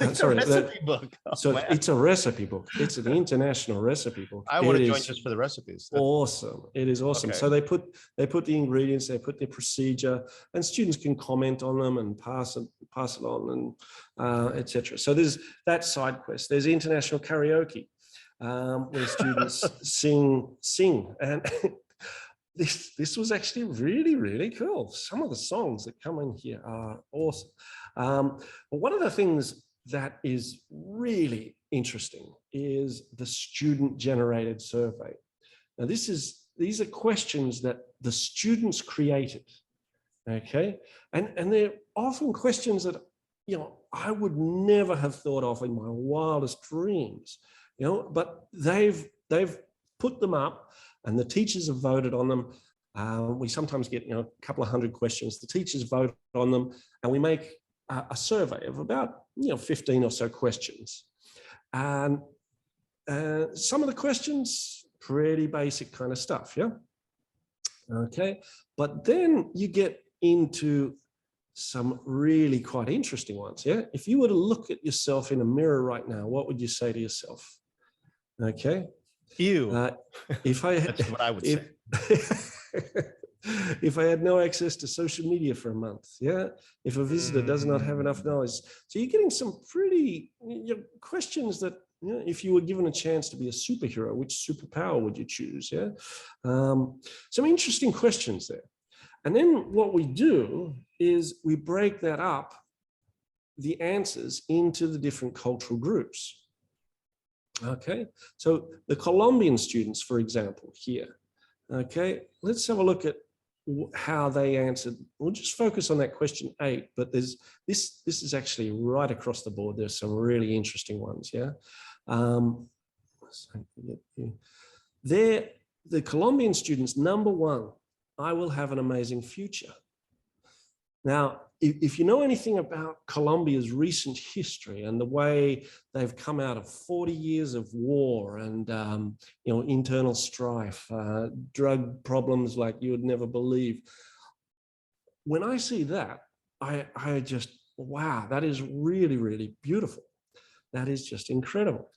S1: It's a recipe book.
S2: So it's a recipe book. It's an international recipe book.
S1: I want to join just for the recipes.
S2: Awesome. It is awesome.
S1: Okay.
S2: So they put the ingredients, they put their procedure, and students can comment on them and pass it on, and etc. So there's that side quest. There's international karaoke, where students sing, and this was actually really, really cool. Some of the songs that come in here are awesome. But one of the things that is really interesting is the student-generated survey. Now, these are questions that the students created, okay? And they're often questions that, I would never have thought of in my wildest dreams, but they've put them up and the teachers have voted on them. We sometimes get, a couple of hundred questions. The teachers vote on them and we make a survey of about 15 or so questions, and some of the questions pretty basic kind of stuff, yeah. Okay, but then you get into some really quite interesting ones, yeah. If you were to look at yourself in a mirror right now, what would you say to yourself? Okay,
S1: ew.
S2: If I
S1: That's what I would say.
S2: If I had no access to social media for a month, yeah. If a visitor does not have enough knowledge, so you're getting some pretty questions that, if you were given a chance to be a superhero, which superpower would you choose? Yeah, some interesting questions there. And then what we do is we break that up, the answers, into the different cultural groups. Okay, so the Colombian students, for example, here. Okay, let's have a look at how they answered. We'll just focus on that question 8, but this is actually right across the board. There's some really interesting ones, yeah. The Colombian students, number 1, I will have an amazing future. Now, if you know anything about Colombia's recent history and the way they've come out of 40 years of war and internal strife, drug problems like you would never believe, when I see that, I just, wow, that is really, really beautiful. That is just incredible.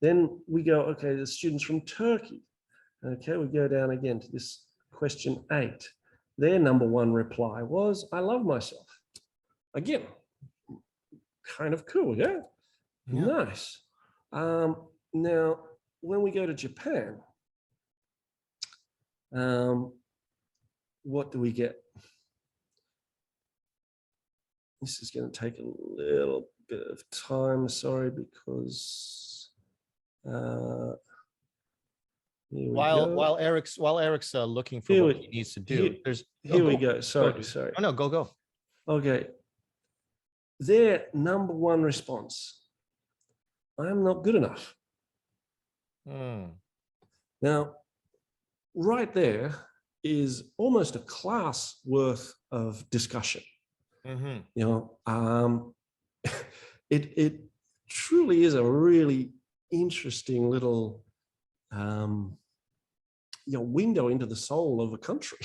S2: Then we go, okay, the students from Turkey. Okay, we go down again to this question 8. Their number 1 reply was, I love myself. Again, kind of cool, yeah? Nice. Now, when we go to Japan, what do we get? This is going to take a little bit of time, sorry, because
S1: while Eric's looking for what he needs to do,
S2: here we go. Sorry.
S1: Oh no, go.
S2: Okay. Their number 1 response: I am not good enough. Now, right there is almost a class worth of discussion. It truly is a really interesting little window into the soul of a country.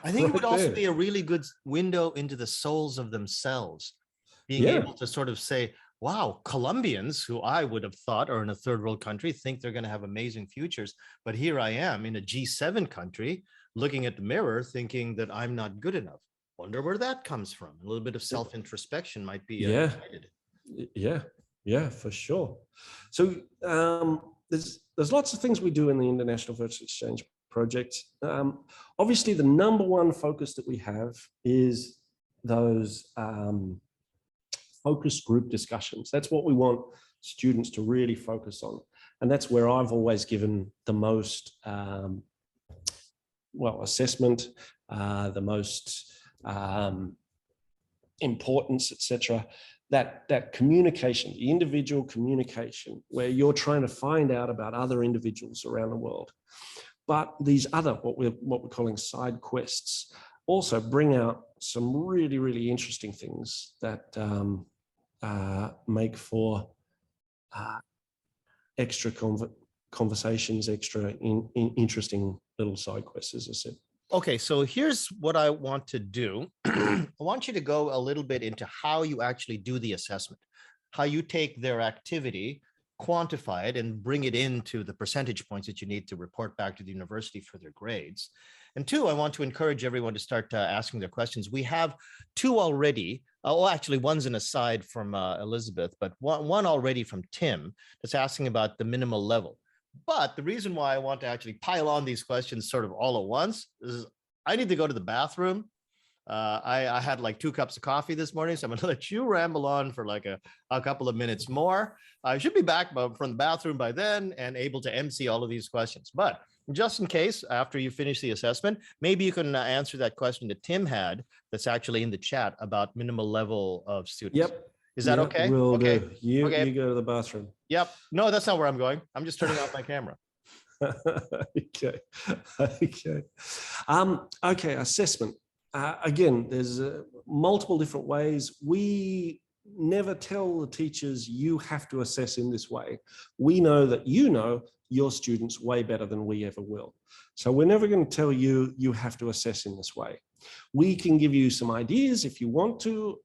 S1: I think it would also be a really good window into the souls of themselves, being able to sort of say, wow, Colombians, who I would have thought are in a third world country, think they're going to have amazing futures. But here I am in a G7 country, looking at the mirror, thinking that I'm not good enough. Wonder where that comes from. A little bit of self-introspection might be needed.
S2: Yeah, for sure. So there's lots of things we do in the International Virtual Exchange Project. Obviously, the number 1 focus that we have is those focus group discussions. That's what we want students to really focus on. And that's where I've always given the most, assessment, the most importance, etc. That communication, the individual communication, where you're trying to find out about other individuals around the world. But these other, what we're calling side quests, also bring out some really, really interesting things that make for extra conversations, extra interesting little side quests, as I said.
S1: Okay, so here's what I want to do. I want you to go a little bit into how you actually do the assessment, how you take their activity, quantify it, and bring it into the percentage points that you need to report back to the university for their grades. And two, I want to encourage everyone to start asking their questions. We have two already. Oh, actually, one's an aside from Elizabeth, but one already from Tim that's asking about the minimal level. But the reason why I want to actually pile on these questions sort of all at once is I need to go to the bathroom. I had like 2 cups of coffee this morning, so I'm going to let you ramble on for like a couple of minutes more. I should be back from the bathroom by then and able to MC all of these questions. But just in case, after you finish the assessment, maybe you can answer that question that Tim had that's actually in the chat about minimal level of students.
S2: Yep.
S1: Is that okay?
S2: Will
S1: okay.
S2: do. You go to the bathroom.
S1: Yep. No, that's not where I'm going. I'm just turning off my camera.
S2: Okay. Okay. Assessment. Again, there's multiple different ways. We never tell the teachers you have to assess in this way. We know that you know your students way better than we ever will. So we're never going to tell you you have to assess in this way. We can give you some ideas if you want to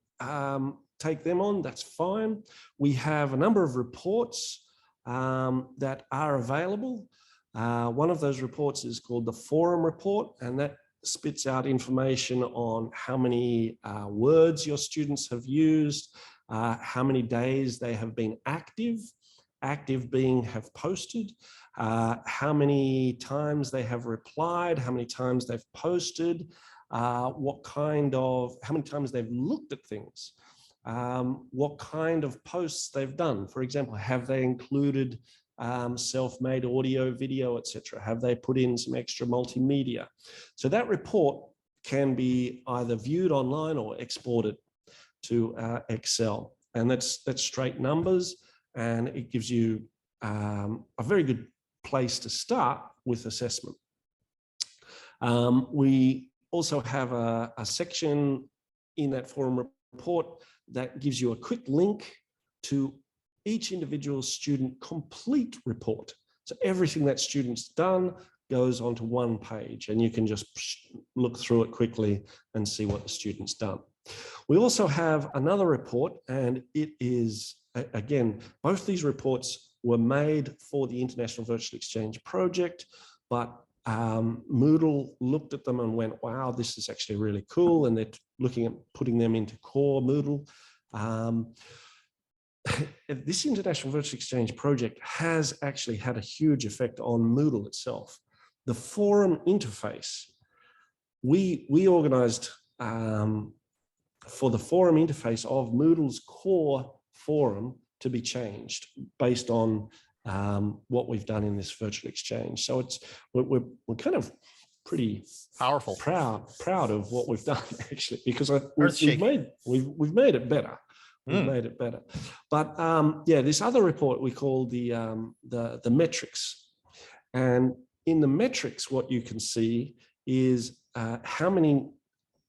S2: take them on, that's fine. We have a number of reports that are available. One of those reports is called the Forum Report, and that spits out information on how many words your students have used, how many days they have been active being have posted, how many times they have replied, how many times they've posted, how many times they've looked at things, what kind of posts they've done. For example, have they included self-made audio, video, etc.? Have they put in some extra multimedia? So that report can be either viewed online or exported to Excel, and that's straight numbers, and it gives you a very good place to start with assessment. We also have a section in that forum report that gives you a quick link to each individual student complete report. So everything that student's done goes onto one page, and you can just look through it quickly and see what the student's done. We also have another report, and it is, again, both these reports were made for the International Virtual Exchange project, but Moodle looked at them and went, wow, this is actually really cool, and they're looking at putting them into core Moodle. This International Virtual Exchange project has actually had a huge effect on Moodle itself. The forum interface, we organized for the forum interface of Moodle's core forum to be changed based on what we've done in this virtual exchange. So we're kind of pretty
S1: powerful,
S2: proud of what we've done, actually, because we've made it better. We've made it better. But yeah, this other report we call the metrics, and in the metrics, what you can see is how many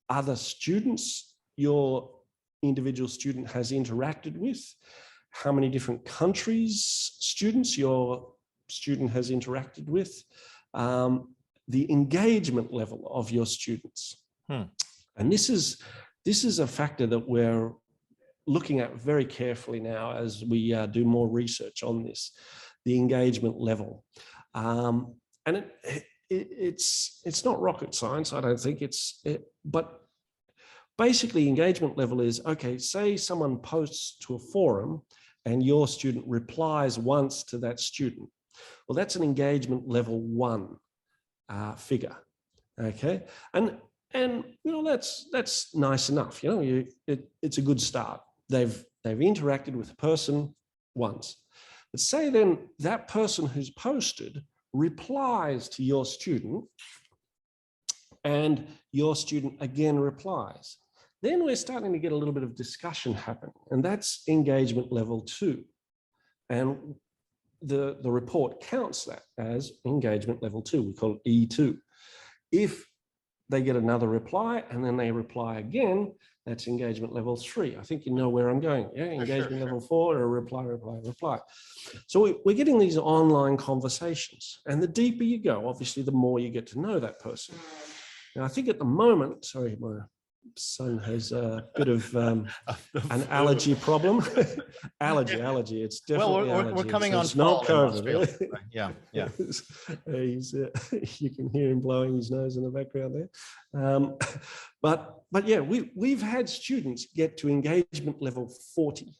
S2: other students your individual student has interacted with, how many different countries students your student has interacted with, the engagement level of your students. And this is a factor that we're looking at very carefully now as we do more research on this, the engagement level. And it's not rocket science, I don't think but basically engagement level is, okay, say someone posts to a forum and your student replies once to that student. Well, that's an engagement level 1 figure, okay? And you know, that's nice enough, you know, it's a good start. They've interacted with a person once. But say then that person who's posted replies to your student and your student again replies. Then we're starting to get a little bit of discussion happening, and that's engagement level 2. And the report counts that as engagement level 2. We call it E2. If they get another reply and then they reply again, that's engagement level 3. I think you know where I'm going. Yeah, engagement level 4, or reply. So we're getting these online conversations, and the deeper you go, obviously, the more you get to know that person. Now, I think at the moment, sorry, my son has a bit of an allergy problem. allergy. It's definitely allergy.
S1: We're coming on
S2: it's not COVID.
S1: Really. Yeah.
S2: You can hear him blowing his nose in the background there. But yeah, we've had students get to engagement level 40.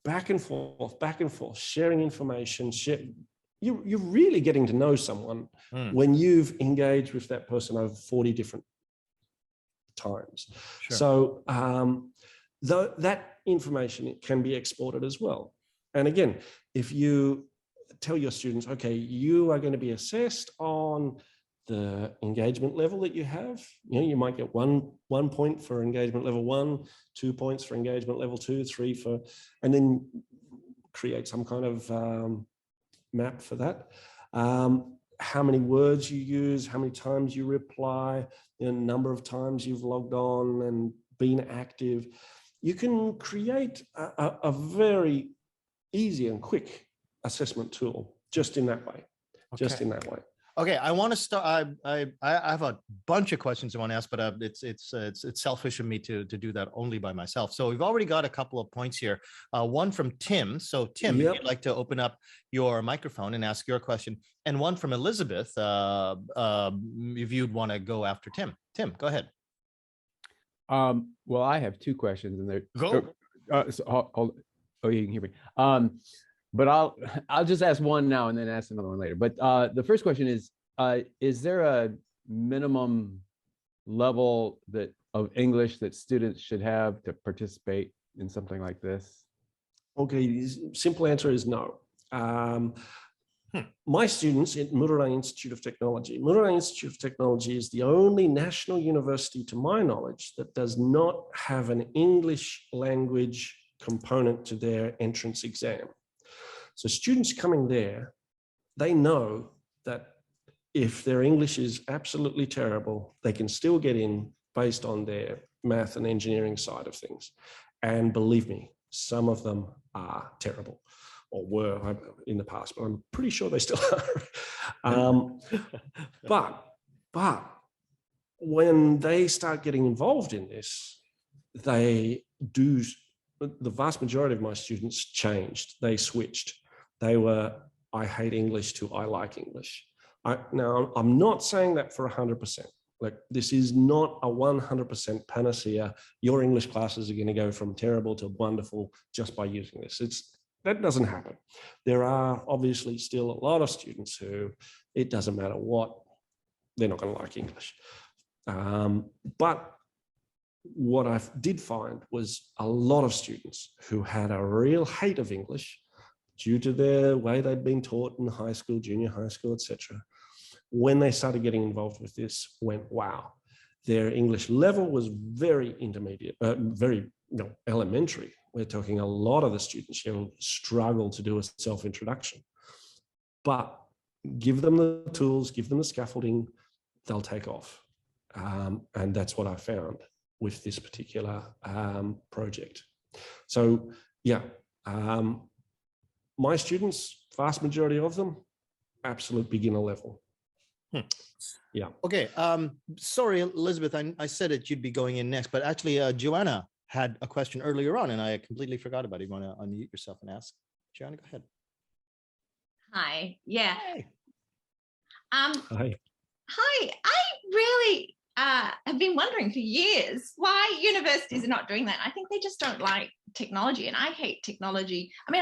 S2: Back and forth, sharing information. You're really getting to know someone when you've engaged with that person over 40 different times. Sure. So that information can be exported as well. And again, if you tell your students, okay, you are going to be assessed on the engagement level that you have, you might get one point for engagement level 1, 2 points for engagement level 2, 3 for, and then create some kind of map for that. How many words you use, how many times you reply, the number of times you've logged on and been active. You can create a very easy and quick assessment tool just in that way. Okay,
S1: I want to start. I have a bunch of questions I want to ask, but it's selfish of me to do that only by myself. So we've already got a couple of points here. One from Tim. So Tim, if you'd like to open up your microphone and ask your question, and one from Elizabeth. If you'd want to go after Tim. Tim, go ahead.
S3: Well, I have 2 questions, and they're
S1: go.
S3: You can hear me. But I'll just ask one now and then ask another one later. But the first question is there a minimum level of English that students should have to participate in something like this?
S2: Okay, simple answer is no. My students at Murray Institute of Technology. Murray Institute of Technology is the only national university, to my knowledge, that does not have an English language component to their entrance exam. So students coming there, they know that if their English is absolutely terrible, they can still get in based on their math and engineering side of things. And believe me, some of them are terrible, or were in the past, but I'm pretty sure they still are. But when they start getting involved in this, the vast majority of my students changed. They switched. They were, I hate English, to I like English. Now, I'm not saying that for 100%. Like, this is not a 100% panacea. Your English classes are going to go from terrible to wonderful just by using this. That doesn't happen. There are obviously still a lot of students who, it doesn't matter what, they're not going to like English. But what I did find was a lot of students who had a real hate of English due to the way they'd been taught in high school, junior high school, etc. When they started getting involved with this, went, wow, their English level was very intermediate, very elementary. We're talking a lot of the students here struggle to do a self-introduction. But give them the tools, give them the scaffolding, they'll take off. And that's what I found with this particular project. So yeah, my students, vast majority of them, absolute beginner level. Yeah.
S1: Okay. Sorry, Elizabeth, I said that you'd be going in next, but actually Joanna had a question earlier on and I completely forgot about it. You want to unmute yourself and ask? Joanna, go ahead.
S4: Hi. Yeah.
S1: Hey.
S2: Hi.
S4: Hi. I really have been wondering for years why universities are not doing that. I think they just don't like technology, and I hate technology. I mean,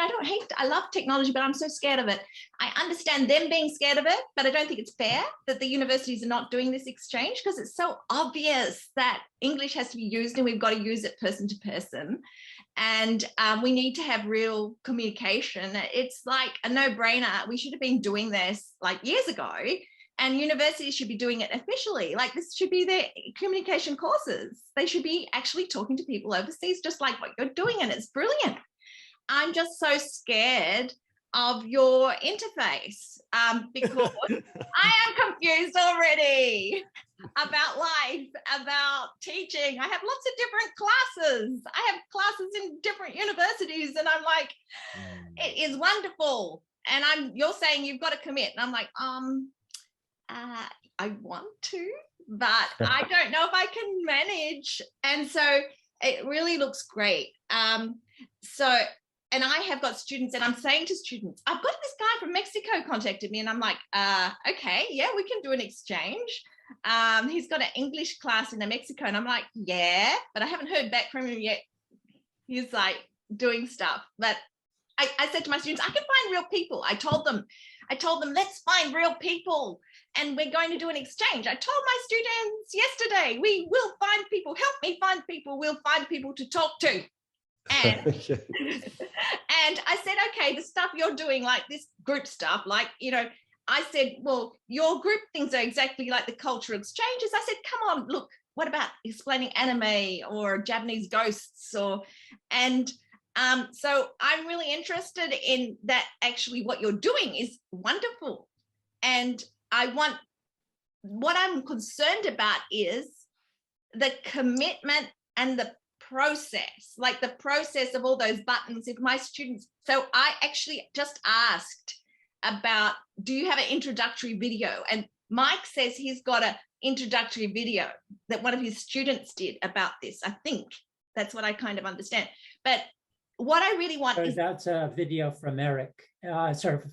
S4: I love technology, but I'm so scared of it. I understand them being scared of it, but I don't think it's fair that the universities are not doing this exchange, because it's so obvious that English has to be used and we've got to use it person to person. And we need to have real communication. It's like a no-brainer. We should have been doing this like years ago. And universities should be doing it officially. Like, this should be their communication courses. They should be actually talking to people overseas, just like what you're doing. And it's brilliant. I'm just so scared of your interface because I am confused already about life, about teaching. I have lots of different classes. I have classes in different universities, and I'm like, it is wonderful. And you're saying you've got to commit, and I'm like, I want to, but I don't know if I can manage. And so it really looks great. And I have got students, and I'm saying to students, I've got this guy from Mexico contacted me, and I'm like, okay, yeah, we can do an exchange. He's got an English class in Mexico, and I'm like, yeah, but I haven't heard back from him yet. He's like doing stuff. But I said to my students, I can find real people. I told them, let's find real people, and we're going to do an exchange. I told my students yesterday, we will find people. Help me find people. We'll find people to talk to. And, and I said, okay, the stuff you're doing, like this group stuff, like, I said, well, your group things are exactly like the cultural exchanges. I said, come on, look, what about explaining anime or Japanese ghosts? So I'm really interested in that. Actually, what you're doing is wonderful. And what I'm concerned about is the commitment and the process, like the process of all those buttons. If my students, so I actually just asked about, do you have an introductory video? And Mike says he's got an introductory video that one of his students did about this. I think that's what I kind of understand. But what I really want is,
S5: that's a video from Eric,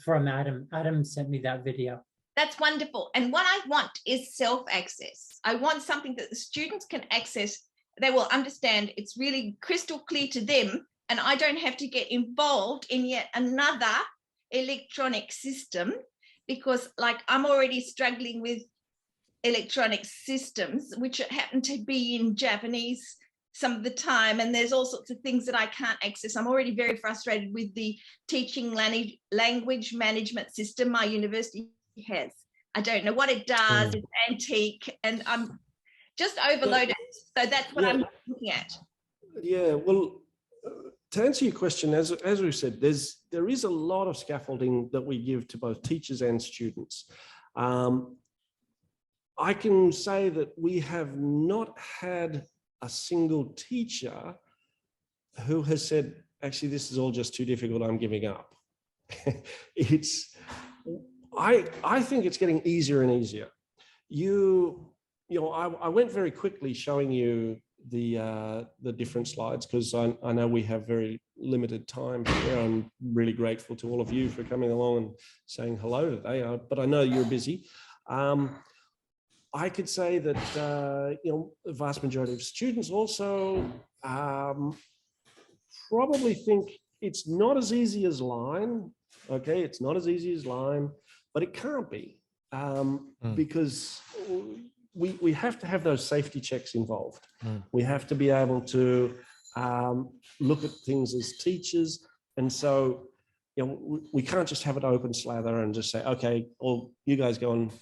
S5: from Adam. Adam sent me that video.
S4: That's wonderful. And what I want is self-access. I want something that the students can access. They will understand. It's really crystal clear to them, and I don't have to get involved in yet another electronic system, because like I'm already struggling with electronic systems, which happen to be in Japanese some of the time, and there's all sorts of things that I can't access. I'm already very frustrated with the teaching language management system my university has. I don't know what it does. It's antique, and I'm just overloaded. So that's what I'm looking at.
S2: Yeah, well, to answer your question, as we said, there is a lot of scaffolding that we give to both teachers and students. I can say that we have not had a single teacher who has said, actually, this is all just too difficult, I'm giving up. I think it's getting easier and easier. I went very quickly showing you the different slides, because I know we have very limited time here. I'm really grateful to all of you for coming along and saying hello today, but I know you're busy. I could say that the vast majority of students also probably think it's not as easy as line. Okay, it's not as easy as line, but it can't be, because we have to have those safety checks involved. We have to be able to look at things as teachers, and so we can't just have it open slather and just say, okay, well, you guys go and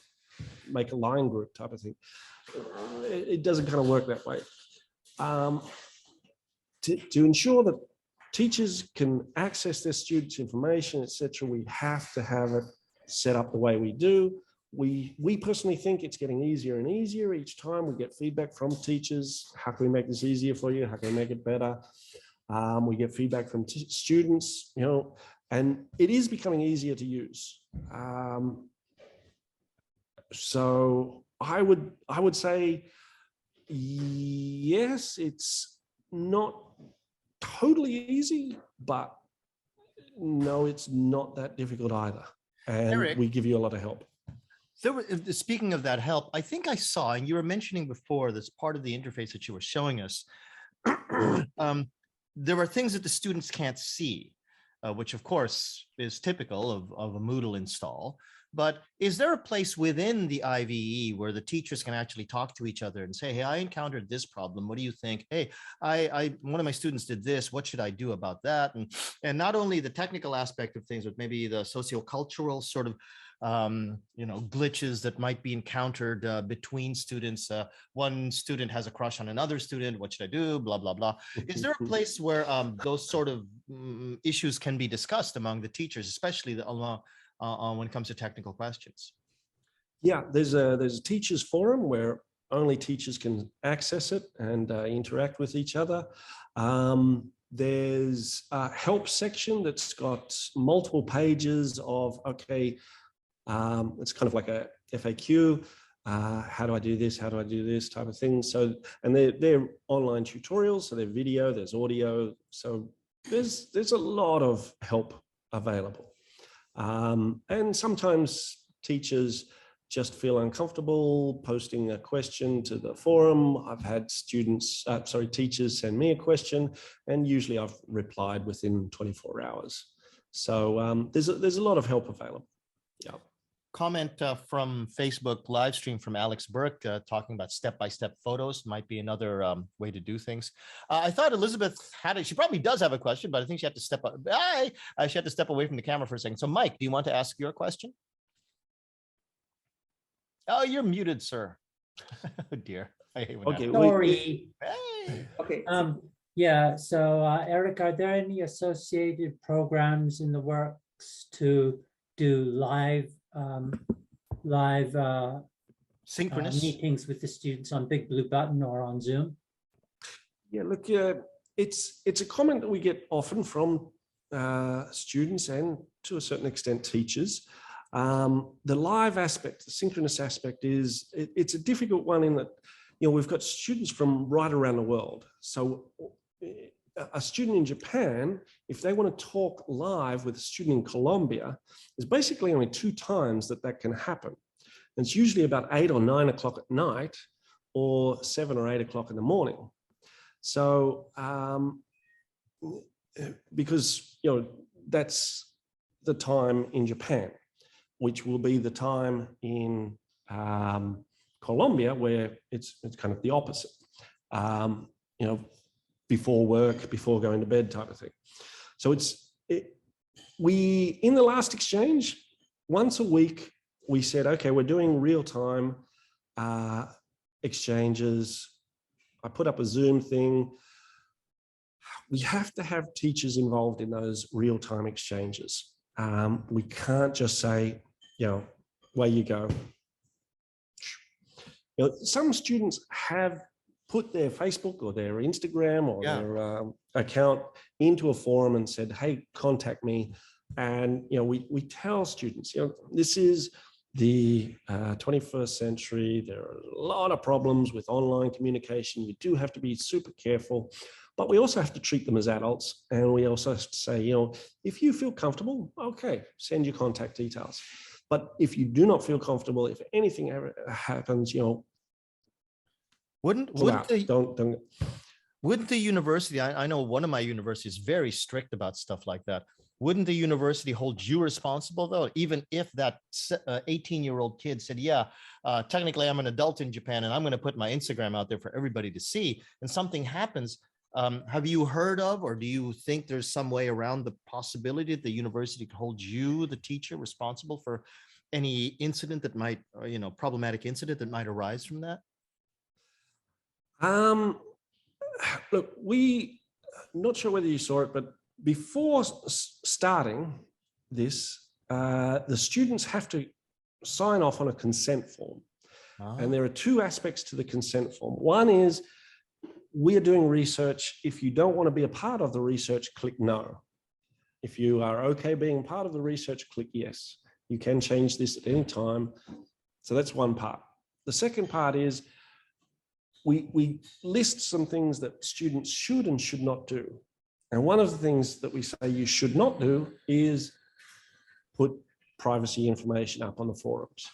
S2: make a line group type of thing. It doesn't kind of work that way. To ensure that teachers can access their students' information, etc., we have to have it set up the way we do. We personally think it's getting easier and easier each time. We get feedback from teachers. How can we make this easier for you? How can we make it better? We get feedback from students, and it is becoming easier to use. So I would say, yes, it's not totally easy, but no, it's not that difficult either. And
S1: Eric,
S2: we give you a lot of help.
S1: Speaking of that help, I think I saw, and you were mentioning before, this part of the interface that you were showing us, there are things that the students can't see, which of course is typical of a Moodle install. But is there a place within the IVE where the teachers can actually talk to each other and say, hey, I encountered this problem. What do you think? Hey, one of my students did this. What should I do about that? And not only the technical aspect of things, but maybe the sociocultural sort of glitches that might be encountered between students. One student has a crush on another student. What should I do? Blah, blah, blah. Is there a place where those sort of issues can be discussed among the teachers, especially when it comes to technical questions?
S2: Yeah, there's a teachers forum where only teachers can access it and interact with each other. There's a help section that's got multiple pages of, okay, it's kind of like a FAQ. How do I do this? How do I do this type of thing? So, and they're online tutorials. So they're video, there's audio. So there's a lot of help available. And sometimes teachers just feel uncomfortable posting a question to the forum. I've had teachers send me a question, and usually I've replied within 24 hours. So there's a lot of help available. Yeah.
S1: Comment from Facebook live stream from Alex Burke talking about step-by-step photos might be another way to do things. I thought Elizabeth she probably does have a question, but I think she had to step up. She had to step away from the camera for a second. So Mike, do you want to ask your question? Oh, you're muted, sir. Oh dear. I hate when
S2: Okay.
S5: Sorry.
S1: Hey.
S2: Okay.
S5: Yeah. So Eric, are there any associated programs in the works to do live
S1: synchronous
S5: meetings with the students on Big Blue Button or on Zoom?
S2: Yeah, look, it's a comment that we get often from students and to a certain extent teachers. The live aspect, the synchronous aspect it's a difficult one in that, we've got students from right around the world. So a student in Japan, if they want to talk live with a student in Colombia, there's basically only 2 times that can happen. And it's usually about 8 or 9 o'clock at night or 7 or 8 o'clock in the morning. So because, that's the time in Japan, which will be the time in Colombia where it's kind of the opposite, before work, before going to bed type of thing. So in the last exchange, once a week, we said, okay, we're doing real-time exchanges. I put up a Zoom thing. We have to have teachers involved in those real-time exchanges. We can't just say, away you go. Some students have put their Facebook or their Instagram or their account into a forum and said, hey, contact me. And, we tell students, this is the 21st century. There are a lot of problems with online communication. You do have to be super careful, but we also have to treat them as adults. And we also have to say, if you feel comfortable, okay, send your contact details. But if you do not feel comfortable, if anything ever happens,
S1: wouldn't the university, I know one of my universities is very strict about stuff like that. Wouldn't the university hold you responsible though, even if that 18-year-old kid said, technically I'm an adult in Japan and I'm going to put my Instagram out there for everybody to see, and something happens? Have you heard of, or do you think there's some way around the possibility that the university could hold you, the teacher, responsible for any incident that might, problematic incident that might arise from that?
S2: Look, not sure whether you saw it, but before starting this, the students have to sign off on a consent form. And there are 2 aspects to the consent form. One is, we are doing research. If you don't want to be a part of the research, click no. If you are okay being part of the research, click yes. You can change this at any time. So that's one part. The second part is, we list some things that students should and should not do. And one of the things that we say you should not do is put privacy information up on the forums.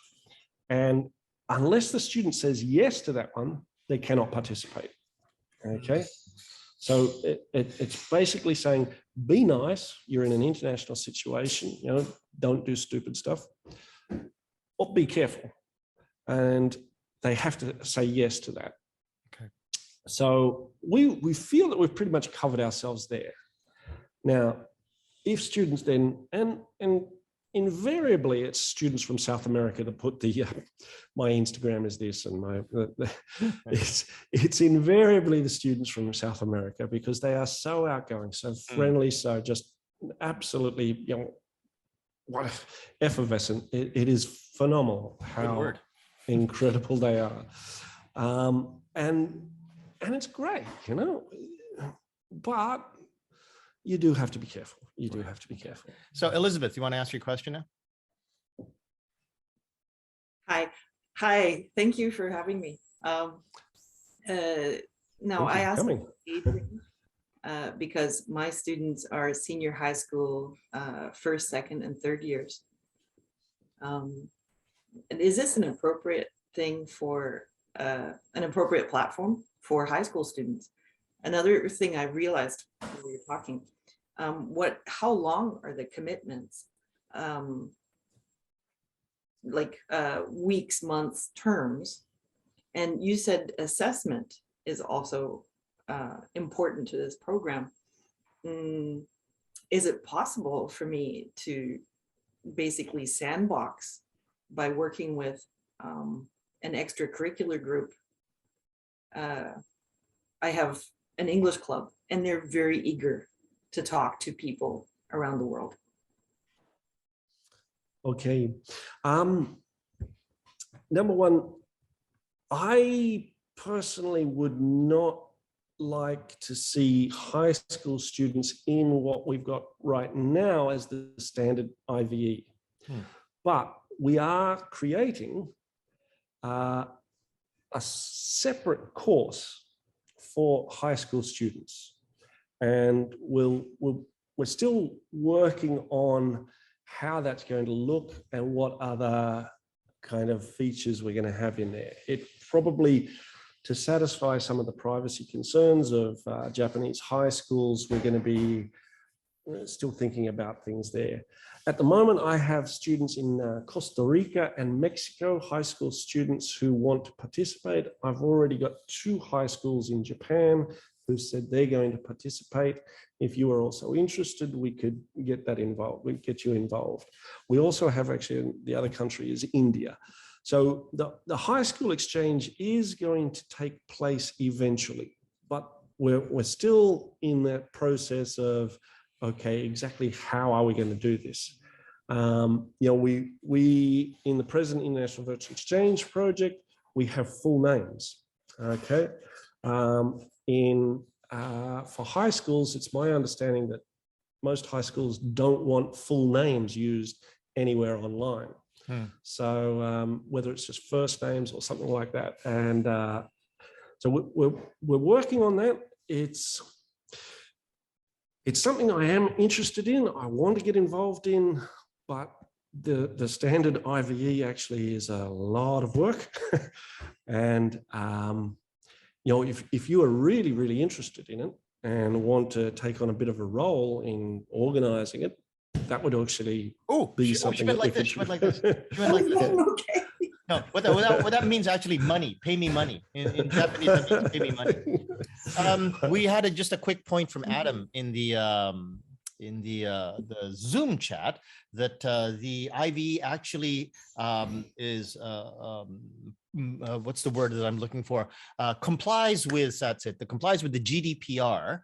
S2: And unless the student says yes to that one, they cannot participate. Okay. So it's basically saying, be nice. You're in an international situation, don't do stupid stuff, or be careful. And they have to say yes to that. So we feel that we've pretty much covered ourselves there. Now, if students then, and invariably it's students from South America that put the my Instagram is this, and my it's invariably the students from South America, because they are so outgoing, so friendly, so just absolutely, what effervescent. It is phenomenal how incredible they are, and it's great, but you do have to be careful. You do have to be careful.
S1: So Elizabeth, you want to ask your question now?
S6: Hi, thank you for having me. Now I asked because my students are senior high school, first, second, and third years. And is this an appropriate thing for an appropriate platform for high school students? Another thing I realized when we were talking, how long are the commitments? Like weeks, months, terms? And you said assessment is also important to this program. Is it possible for me to basically sandbox by working with an extracurricular group? I have an English club, and they're very eager to talk to people around the world.
S2: Okay. Number one, I personally would not like to see high school students in what we've got right now as the standard IVE. But we are creating a separate course for high school students. And we're still working on how that's going to look and what other kind of features we're going to have in there. It probably, to satisfy some of the privacy concerns of Japanese high schools, we're going to be still thinking about things there. At the moment, I have students in Costa Rica and Mexico, high school students who want to participate. I've already got 2 high schools in Japan who said they're going to participate. If you are also interested, we could get that involved. We'd get you involved. We also have, actually, the other country is India. So the high school exchange is going to take place eventually, but we're still in that process of, okay, exactly how are we going to do this? We in the present International Virtual Exchange project, we have full names, okay? For high schools, it's my understanding that most high schools don't want full names used anywhere online. So whether it's just first names or something like that. And so we're working on that. It's something I am interested in. I want to get involved in, but the standard IVE actually is a lot of work. And if you are really, really interested in it and want to take on a bit of a role in organizing it, that would actually be something. She went like this. She went like this. She went like this.
S6: Okay.
S1: No, what that means actually money. Pay me money. In Japanese, that means pay me money. We had just a quick point from Adam in the Zoom chat that the IVE actually is what's the word that I'm looking for? Complies with, that's it. Complies with the GDPR,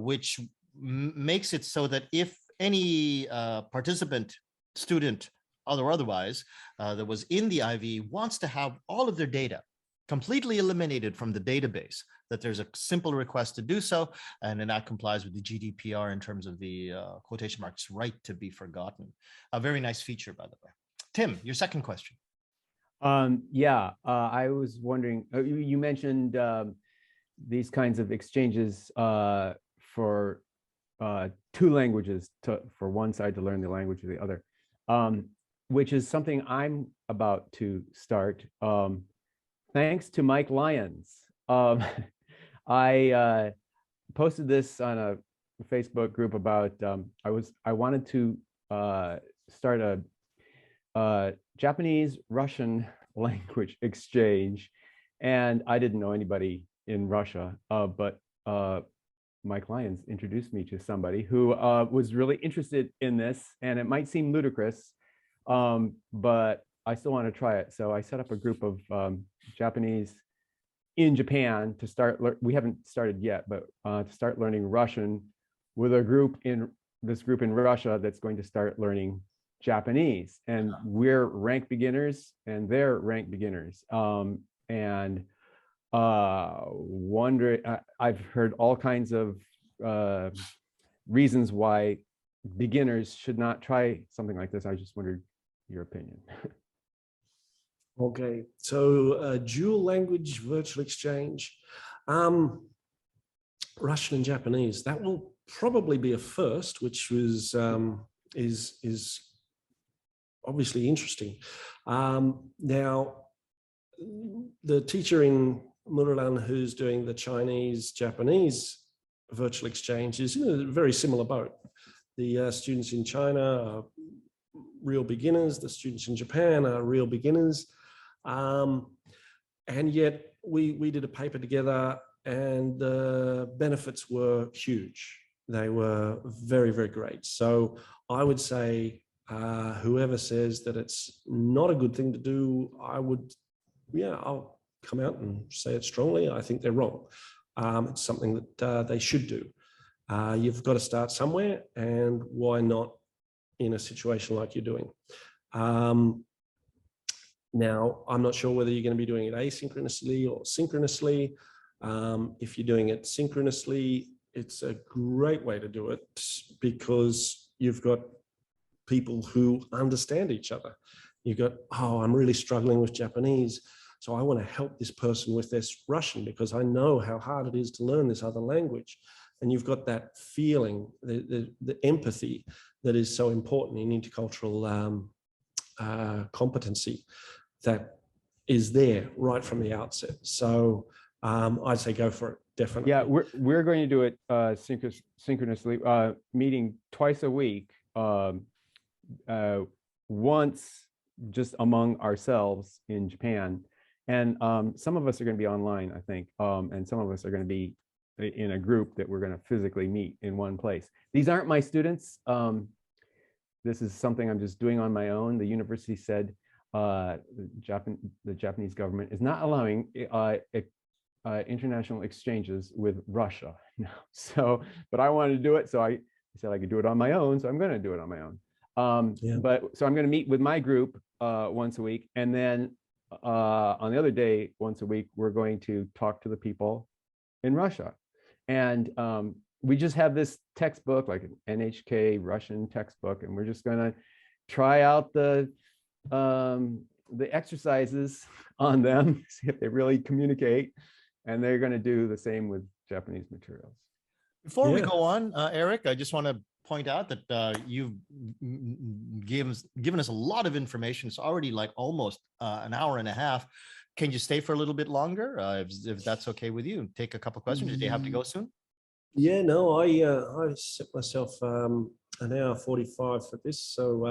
S1: which makes it so that if any participant, student, or otherwise, that was in the IVE wants to have all of their data completely eliminated from the database, that there's a simple request to do so, and then that complies with the GDPR in terms of the quotation marks right to be forgotten. A very nice feature, by the way. Tim, your second question.
S3: I was wondering, you mentioned these kinds of exchanges for 2 languages, for one side to learn the language of the other, which is something I'm about to start. Thanks to Mike Lyons. I posted this on a Facebook group about, I wanted to start a Japanese-Russian language exchange, and I didn't know anybody in Russia, but my clients introduced me to somebody who was really interested in this, and it might seem ludicrous, but I still want to try it. So I set up a group of Japanese in Japan to start. We haven't started yet, but to start learning Russian with a group in Russia that's going to start learning Japanese, and we're ranked beginners and they're ranked beginners. I've heard all kinds of reasons why beginners should not try something like this. I just wondered your opinion.
S2: Okay, so dual language virtual exchange, Russian and Japanese, that will probably be a first, which was is obviously interesting. Now, the teacher in Muralan who's doing the Chinese-Japanese virtual exchange is in a very similar boat. The students in China are real beginners, the students in Japan are real beginners. And yet we did a paper together and the benefits were huge. They were very, very great. So I would say whoever says that it's not a good thing to do, I'll come out and say it strongly. I think they're wrong. It's something that they should do. You've got to start somewhere, and why not in a situation like you're doing? Now, I'm not sure whether you're going to be doing it asynchronously or synchronously. If you're doing it synchronously, it's a great way to do it because you've got people who understand each other. You've got, oh, I'm really struggling with Japanese, so I want to help this person with this Russian because I know how hard it is to learn this other language. And you've got that feeling, the empathy that is so important in intercultural competency that is there right from the outset. So I'd say go for it, definitely.
S3: Yeah, we're going to do it synchronously, meeting twice a week, once just among ourselves in Japan. And some of us are going to be online, I think, and some of us are going to be in a group that we're going to physically meet in one place. These aren't my students. This is something I'm just doing on my own. The university said the Japanese government is not allowing international exchanges with Russia. So, but I wanted to do it, so I said I could do it on my own, so I'm going to do it on my own. But so I'm going to meet with my group once a week, and then on the other day, once a week, we're going to talk to the people in Russia. And we just have this textbook, like an NHK Russian textbook, and we're just going to try out the exercises on them, see if they really communicate. And they're going to do the same with Japanese materials.
S1: Before we go on, Eric, I just want to point out that you've given us a lot of information. It's already like almost an hour and a half. Can you stay for a little bit longer, if that's okay with you? Take a couple of questions. Did you have to go soon?
S2: Yeah, no, I set myself an hour 45 for this, so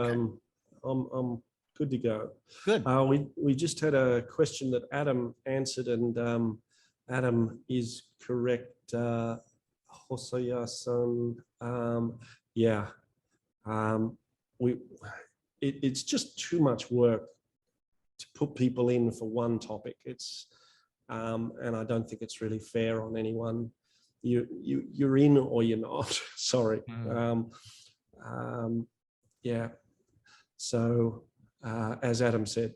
S2: I'm good to go.
S1: Good.
S2: We just had a question that Adam answered, and Adam is correct. Hosei-san, it's just too much work to put people in for one topic. It's and I don't think it's really fair on anyone. You're in or you're not. Sorry. Yeah. So as Adam said,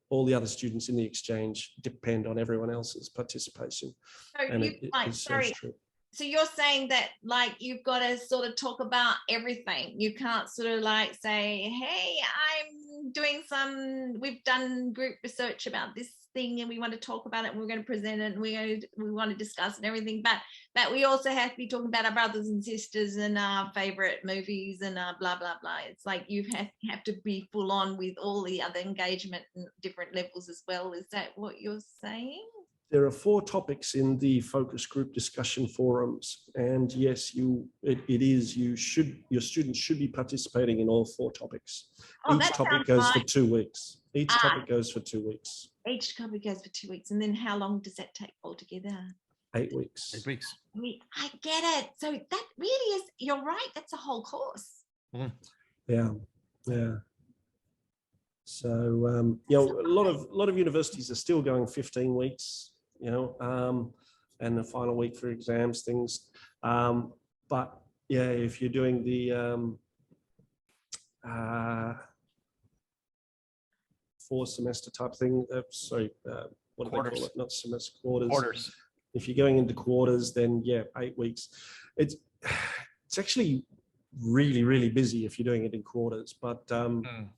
S2: all the other students in the exchange depend on everyone else's participation.
S4: So So you're saying that like you've got to sort of talk about everything. You can't sort of like say, hey, we've done group research about this thing and we want to talk about it and we're going to present it and we want to discuss and everything, but we also have to be talking about our brothers and sisters and our favorite movies and blah blah blah. It's like you have to be full on with all the other engagement and different levels as well. Is that what you're saying?
S2: There are 4 topics in the focus group discussion forums, and yes, your students should be participating in all 4 topics. Each topic goes for 2 weeks. Each topic goes for 2 weeks.
S4: Each topic goes for 2 weeks, and then how long does that take altogether?
S2: 8 weeks.
S1: 8 weeks.
S4: I get it. So that really is, you're right, that's a whole course.
S2: Yeah. So you know, a lot of universities are still going 15 weeks, you know, and the final week for exams, things. But yeah, if you're doing the 4-semester type thing, what do they call it? Not semester, quarters. If you're going into quarters, then yeah, 8 weeks. It's actually really busy if you're doing it in quarters, but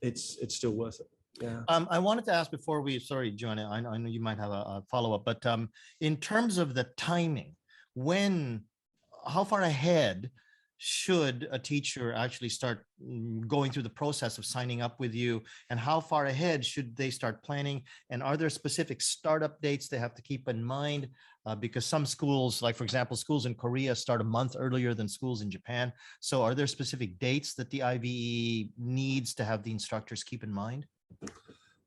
S2: it's still worth it. Yeah.
S1: I wanted to ask before we, sorry, Joanna, I know you might have a follow-up, but in terms of the timing, how far ahead should a teacher actually start going through the process of signing up with you, and how far ahead should they start planning? And are there specific startup dates they have to keep in mind? Because some schools, like for example, schools in Korea start a month earlier than schools in Japan. So are there specific dates that the IVE needs to have the instructors keep in mind?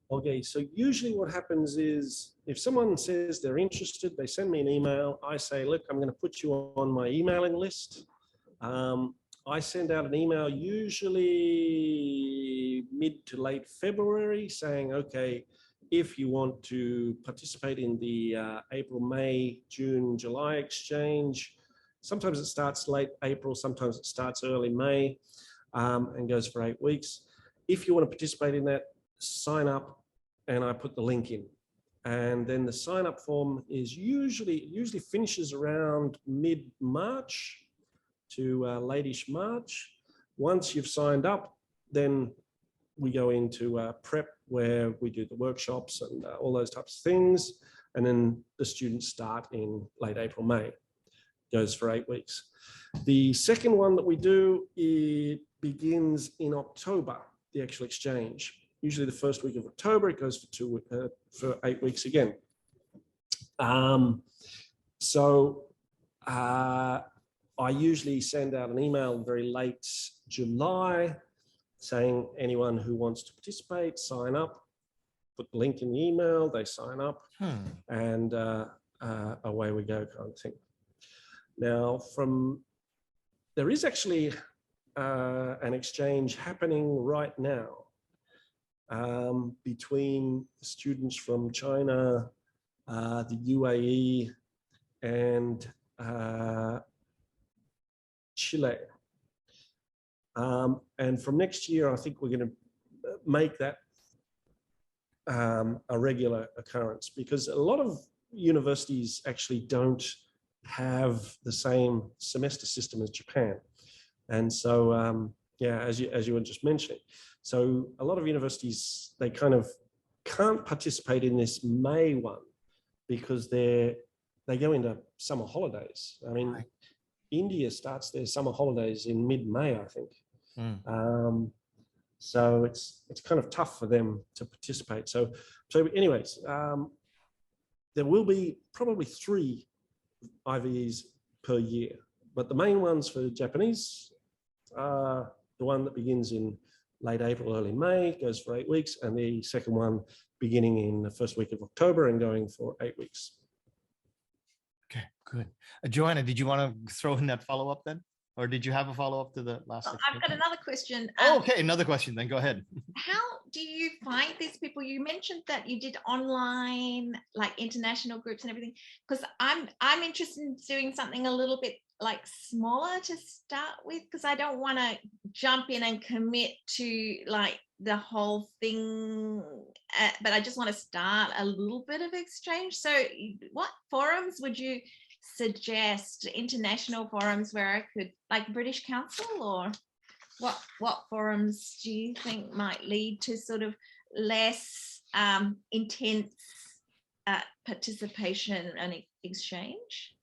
S2: Okay, so usually what happens is if someone says they're interested, they send me an email. I say, look, I'm going to put you on my emailing list. I send out an email usually mid to late February saying, okay, if you want to participate in the April, May, June, July exchange, sometimes it starts late April, sometimes it starts early May, and goes for 8 weeks. If you want to participate in that, sign up, and I put the link in. And then the sign up form is usually finishes around mid-March to late-ish March. Once you've signed up, then we go into prep where we do the workshops and all those types of things. And then the students start in late April, May. Goes for 8 weeks. The second one that we do, it begins in October, the actual exchange. Usually the first week of October, it goes for 8 weeks again. I usually send out an email very late July saying anyone who wants to participate, sign up, put the link in the email, they sign up, and away we go kind of thing. Now, there is actually an exchange happening right now between students from China, the UAE, and Chile. And from next year, I think we're going to make that a regular occurrence, because a lot of universities actually don't have the same semester system as Japan. And so, yeah, as you were just mentioning, so a lot of universities, they kind of can't participate in this May one because they go into summer holidays. I mean, India starts their summer holidays in mid-May, I think. So it's kind of tough for them to participate. So anyways, there will be probably 3 IVEs per year, but the main ones for Japanese are the one that begins in late April, early May, goes for 8 weeks, and the second one beginning in the first week of October and going for 8 weeks.
S1: Okay, good. Joanna, did you want to throw in that follow-up then? Or did you have a follow-up to the last?
S4: I've got another question.
S1: Okay, another question then, go ahead.
S4: How do you find these people? You mentioned that you did online, like international groups and everything, because I'm interested in doing something a little bit like smaller to start with, because I don't want to jump in and commit to like the whole thing, but I just want to start a little bit of exchange. So what forums would you suggest, international forums where I could, like British Council, or what forums do you think might lead to sort of less intense participation and exchange?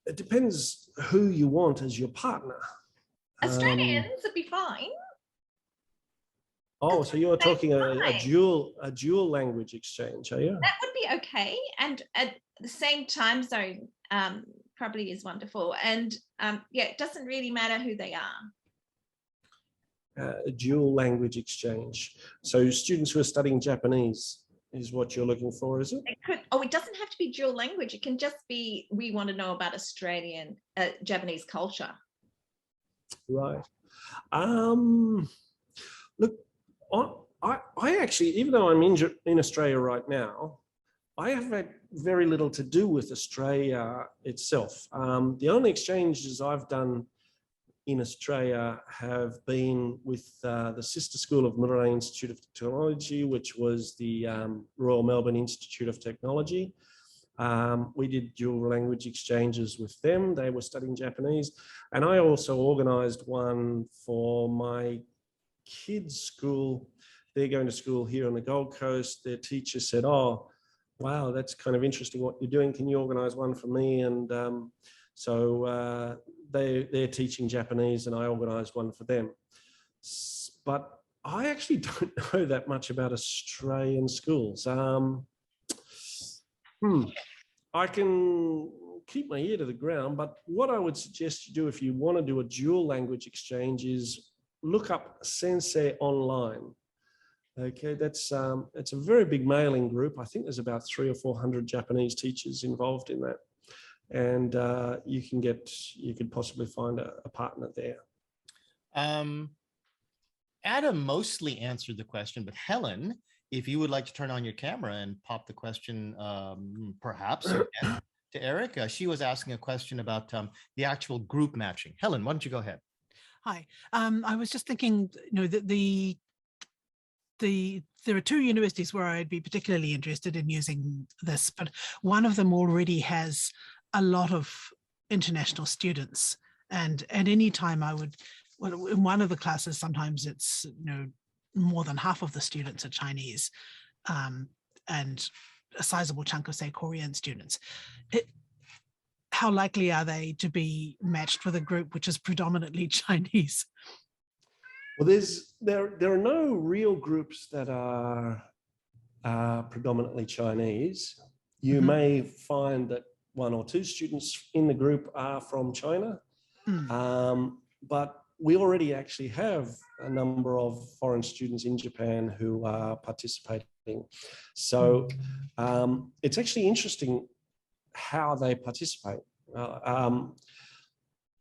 S2: It depends who you want as your partner.
S4: Australians would be fine.
S2: Oh, so you're talking a dual language exchange, are you?
S4: That would be okay, and at the same time zone probably is wonderful. And yeah, it doesn't really matter who they are.
S2: A dual language exchange. So students who are studying Japanese is what you're looking for, is it?
S4: It could, oh, it doesn't have to be dual language. It can just be, we want to know about Australian, Japanese culture.
S2: Right. Look, I actually, even though I'm in Australia right now, I have had very little to do with Australia itself. The only exchanges I've done in Australia have been with the sister school of Murray Institute of Technology, which was the Royal Melbourne Institute of Technology. We did dual language exchanges with them. They were studying Japanese. And I also organized one for my kids' school. They're going to school here on the Gold Coast. Their teacher said, oh, wow, that's kind of interesting what you're doing. Can you organize one for me? And so they're teaching Japanese and I organized one for them. But I actually don't know that much about Australian schools. I can keep my ear to the ground, but what I would suggest you do if you want to do a dual language exchange is look up Sensei Online. Okay, that's it's a very big mailing group. I think there's about 300 or 400 Japanese teachers involved in that, and you could possibly find a partner there.
S1: Adam mostly answered the question, but Helen, if you would like to turn on your camera and pop the question, perhaps again to Erica. She was asking a question about the actual group matching. Helen, why don't you go ahead?
S7: Hi, I was just thinking, you know, that there are two universities where I'd be particularly interested in using this, but one of them already has a lot of international students, and at any time I would, well, in one of the classes, sometimes it's, you know, more than half of the students are Chinese, and a sizable chunk of, say, Korean students. How likely are they to be matched with a group which is predominantly Chinese?
S2: Well, there are no real groups that are predominantly Chinese. You may find that one or two students in the group are from China, but we already actually have a number of foreign students in Japan who are participating. So it's actually interesting how they participate.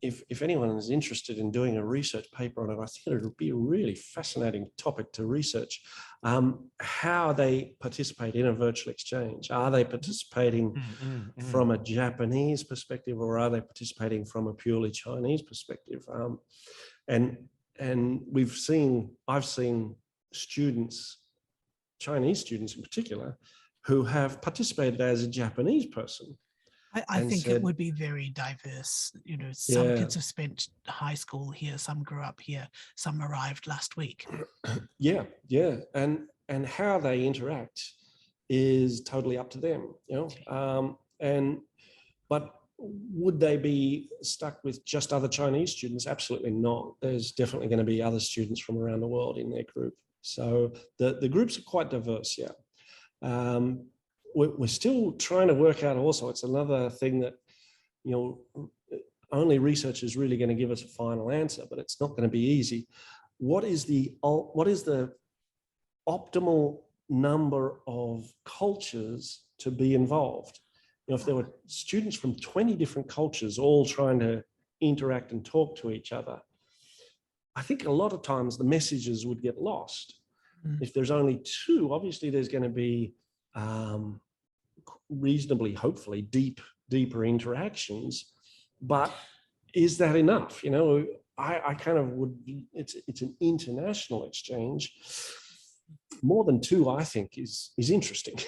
S2: If anyone is interested in doing a research paper on it, I think it would be a really fascinating topic to research, how they participate in a virtual exchange. Are they participating from a Japanese perspective, or are they participating from a purely Chinese perspective? And I've seen students, Chinese students in particular, who have participated as a Japanese person.
S7: I think
S2: said,
S7: it would be very diverse. You know, some kids have spent high school here, some grew up here, some arrived last week.
S2: Yeah. And how they interact is totally up to them, you know. But would they be stuck with just other Chinese students? Absolutely not. There's definitely going to be other students from around the world in their group. So the groups are quite diverse, yeah. We're still trying to work out also, it's another thing that, you know, only research is really going to give us a final answer, but it's not going to be easy. What is the optimal number of cultures to be involved? You know, if there were students from 20 different cultures all trying to interact and talk to each other, I think a lot of times the messages would get lost. If there's only two, obviously there's going to be reasonably, hopefully, deeper interactions, but is that enough? You know, I kind of would. It's an international exchange. More than two, I think, is interesting,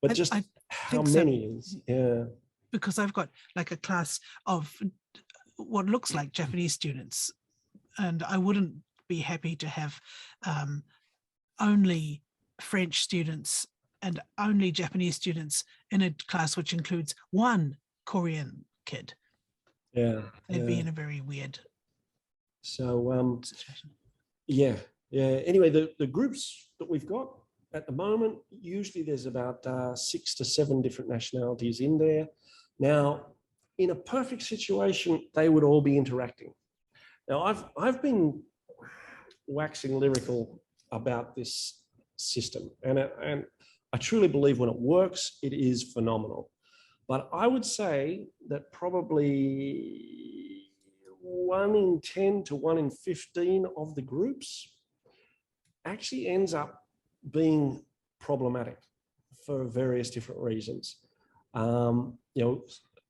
S2: but just how many is, yeah.
S7: Because I've got like a class of what looks like Japanese students, and I wouldn't be happy to have only French students and only Japanese students in a class which includes one Korean kid.
S2: Yeah,
S7: they'd be in a very weird
S2: situation. Yeah. Anyway, the groups that we've got at the moment, usually there's about 6 to 7 different nationalities in there. Now, in a perfect situation, they would all be interacting. Now, I've been waxing lyrical about this system, and I truly believe when it works, it is phenomenal. But I would say that probably 1 in 10 to 1 in 15 of the groups actually ends up being problematic for various different reasons.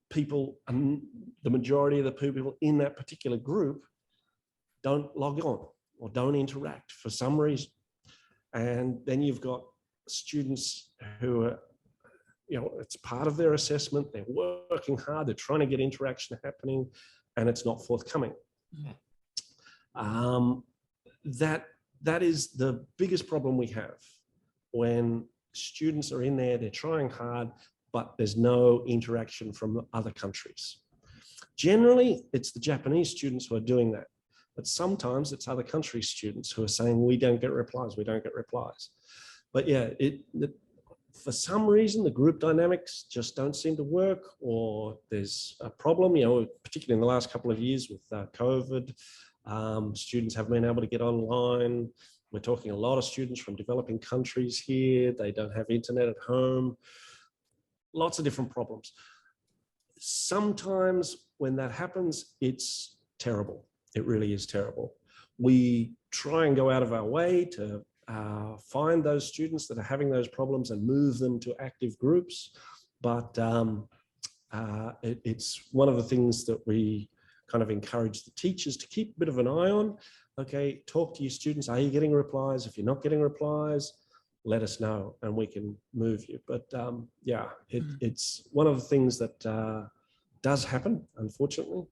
S2: People, the majority of the people in that particular group don't log on or don't interact for some reason. And then you've got students who are, it's part of their assessment, they're working hard, they're trying to get interaction happening, and it's not forthcoming. That is the biggest problem we have when students are in there, they're trying hard, but there's no interaction from other countries. Generally, it's the Japanese students who are doing that, but sometimes it's other country students who are saying, we don't get replies, we don't get replies. But yeah, for some reason, the group dynamics just don't seem to work, or there's a problem, particularly in the last couple of years with COVID. Students haven't been able to get online. We're talking a lot of students from developing countries here. They don't have internet at home. Lots of different problems. Sometimes when that happens, it's terrible. It really is terrible. We try and go out of our way to find those students that are having those problems and move them to active groups. But it's one of the things that we kind of encourage the teachers to keep a bit of an eye on. Okay, talk to your students. Are you getting replies? If you're not getting replies, let us know and we can move you. But yeah, it's one of the things that does happen, unfortunately.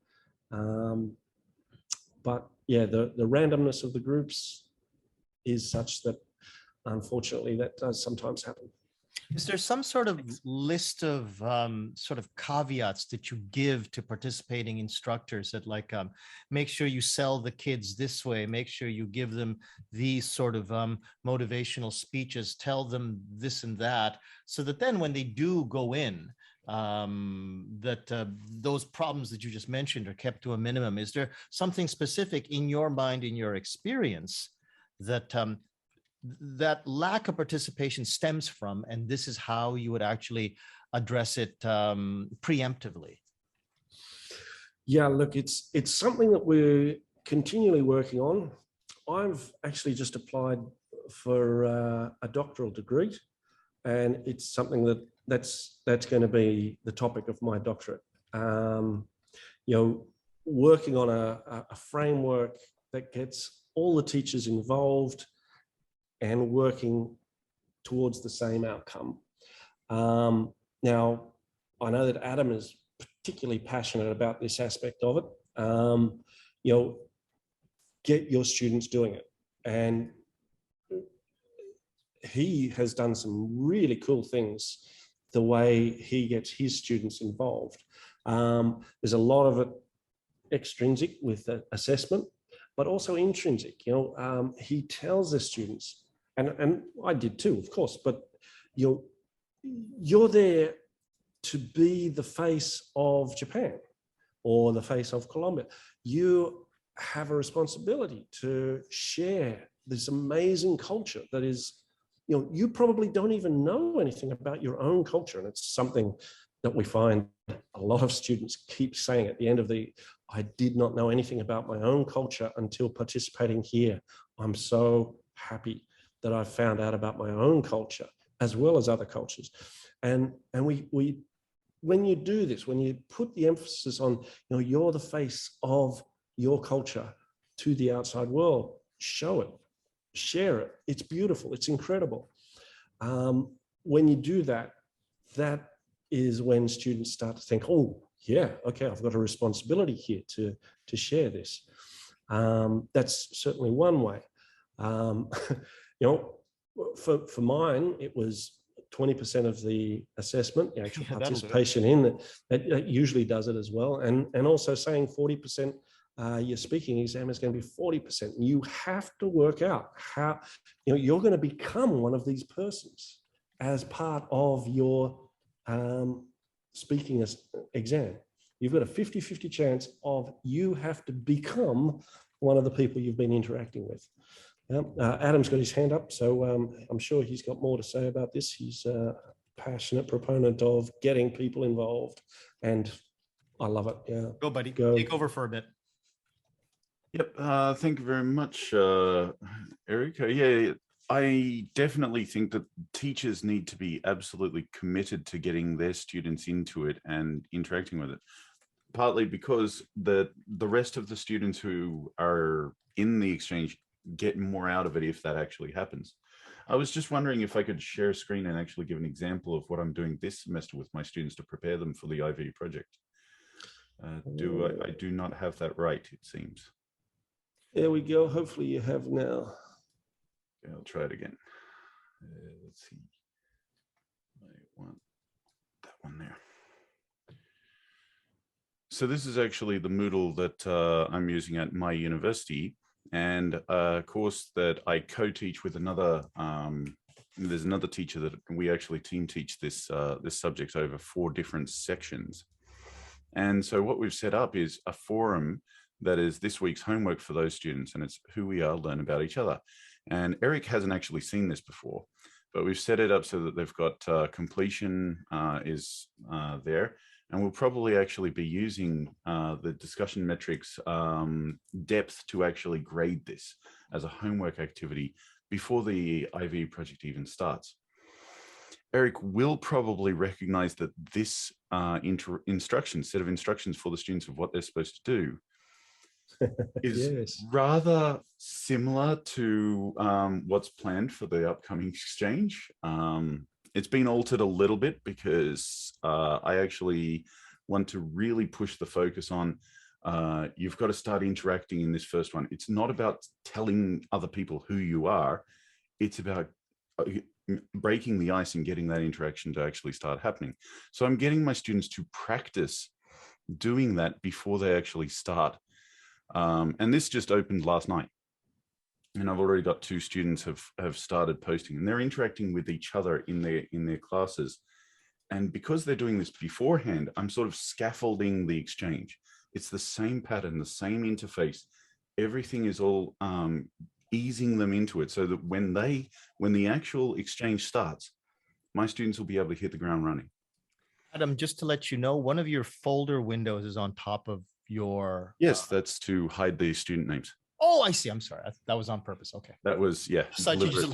S2: But yeah, the randomness of the groups is such that, unfortunately, that does sometimes happen.
S1: Is there some sort of list of sort of caveats that you give to participating instructors that, like, make sure you sell the kids this way, make sure you give them these sort of motivational speeches, tell them this and that, so that then when they do go in, those problems that you just mentioned are kept to a minimum? Is there something specific in your mind, in your experience, that that lack of participation stems from, and this is how you would actually address it preemptively?
S2: Yeah, look, it's something that we're continually working on. I've actually just applied for a doctoral degree, and it's something that's going to be the topic of my doctorate. Working on a framework that gets all the teachers involved and working towards the same outcome. Now, I know that Adam is particularly passionate about this aspect of it. Get your students doing it. And he has done some really cool things the way he gets his students involved. There's a lot of it extrinsic with assessment, but also intrinsic. He tells the students, and I did too, of course, but you're there to be the face of Japan or the face of Colombia. You have a responsibility to share this amazing culture that is, you probably don't even know anything about your own culture. And it's something that we find a lot of students keep saying at the end of I did not know anything about my own culture until participating here. I'm so happy that I found out about my own culture as well as other cultures. And we when you do this, when you put the emphasis on, you're the face of your culture to the outside world, show it, share it. It's beautiful. It's incredible. When you do that, that is when students start to think, oh, yeah, okay, I've got a responsibility here to share this. That's certainly one way. For mine, it was 20% of the assessment, the actual participation in it. That usually does it as well. And also saying 40%, your speaking exam is going to be 40%. You have to work out how, you're going to become one of these persons as part of your speaking exam. You've got a 50-50 chance of you have to become one of the people you've been interacting with. Adam's got his hand up, so I'm sure he's got more to say about this. He's a passionate proponent of getting people involved, and I love it. Yeah,
S1: Go, buddy.
S2: Go.
S1: Take over for a bit.
S8: Yep. Thank you very much, Eric. Yeah, I definitely think that teachers need to be absolutely committed to getting their students into it and interacting with it. Partly because the rest of the students who are in the exchange get more out of it if that actually happens. I was just wondering if I could share a screen and actually give an example of what I'm doing this semester with my students to prepare them for the IVE project. I do not have that right, it seems.
S2: There we go. Hopefully you have now.
S8: Okay, I'll try it again. Let's see. I want that one there. So this is actually the Moodle that I'm using at my university, and a course that I co-teach with another. There's another teacher that we actually team teach this this subject over 4 different sections. And so what we've set up is a forum that is this week's homework for those students, and it's who we are, learn about each other. And Eric hasn't actually seen this before, but we've set it up so that they've got completion is there. And we'll probably actually be using the discussion metrics depth to actually grade this as a homework activity before the IVE project even starts. Eric will probably recognize that this set of instructions for the students of what they're supposed to do is
S2: Yes.
S8: rather similar to what's planned for the upcoming exchange. It's been altered a little bit because I actually want to really push the focus on you've got to start interacting in this first one. It's not about telling other people who you are. It's about breaking the ice and getting that interaction to actually start happening. So I'm getting my students to practice doing that before they actually start. And this just opened last night. And I've already got 2 students have started posting, and they're interacting with each other in their classes. And because they're doing this beforehand, I'm sort of scaffolding the exchange. It's the same pattern, the same interface. Everything is all easing them into it, so that when the actual exchange starts, my students will be able to hit the ground running.
S1: Adam, just to let you know, one of your folder windows is on top of your.
S8: Yes, that's to hide the student names.
S1: Oh, I see. I'm sorry. That was on purpose. Okay.
S8: That was, yeah.
S1: Such a just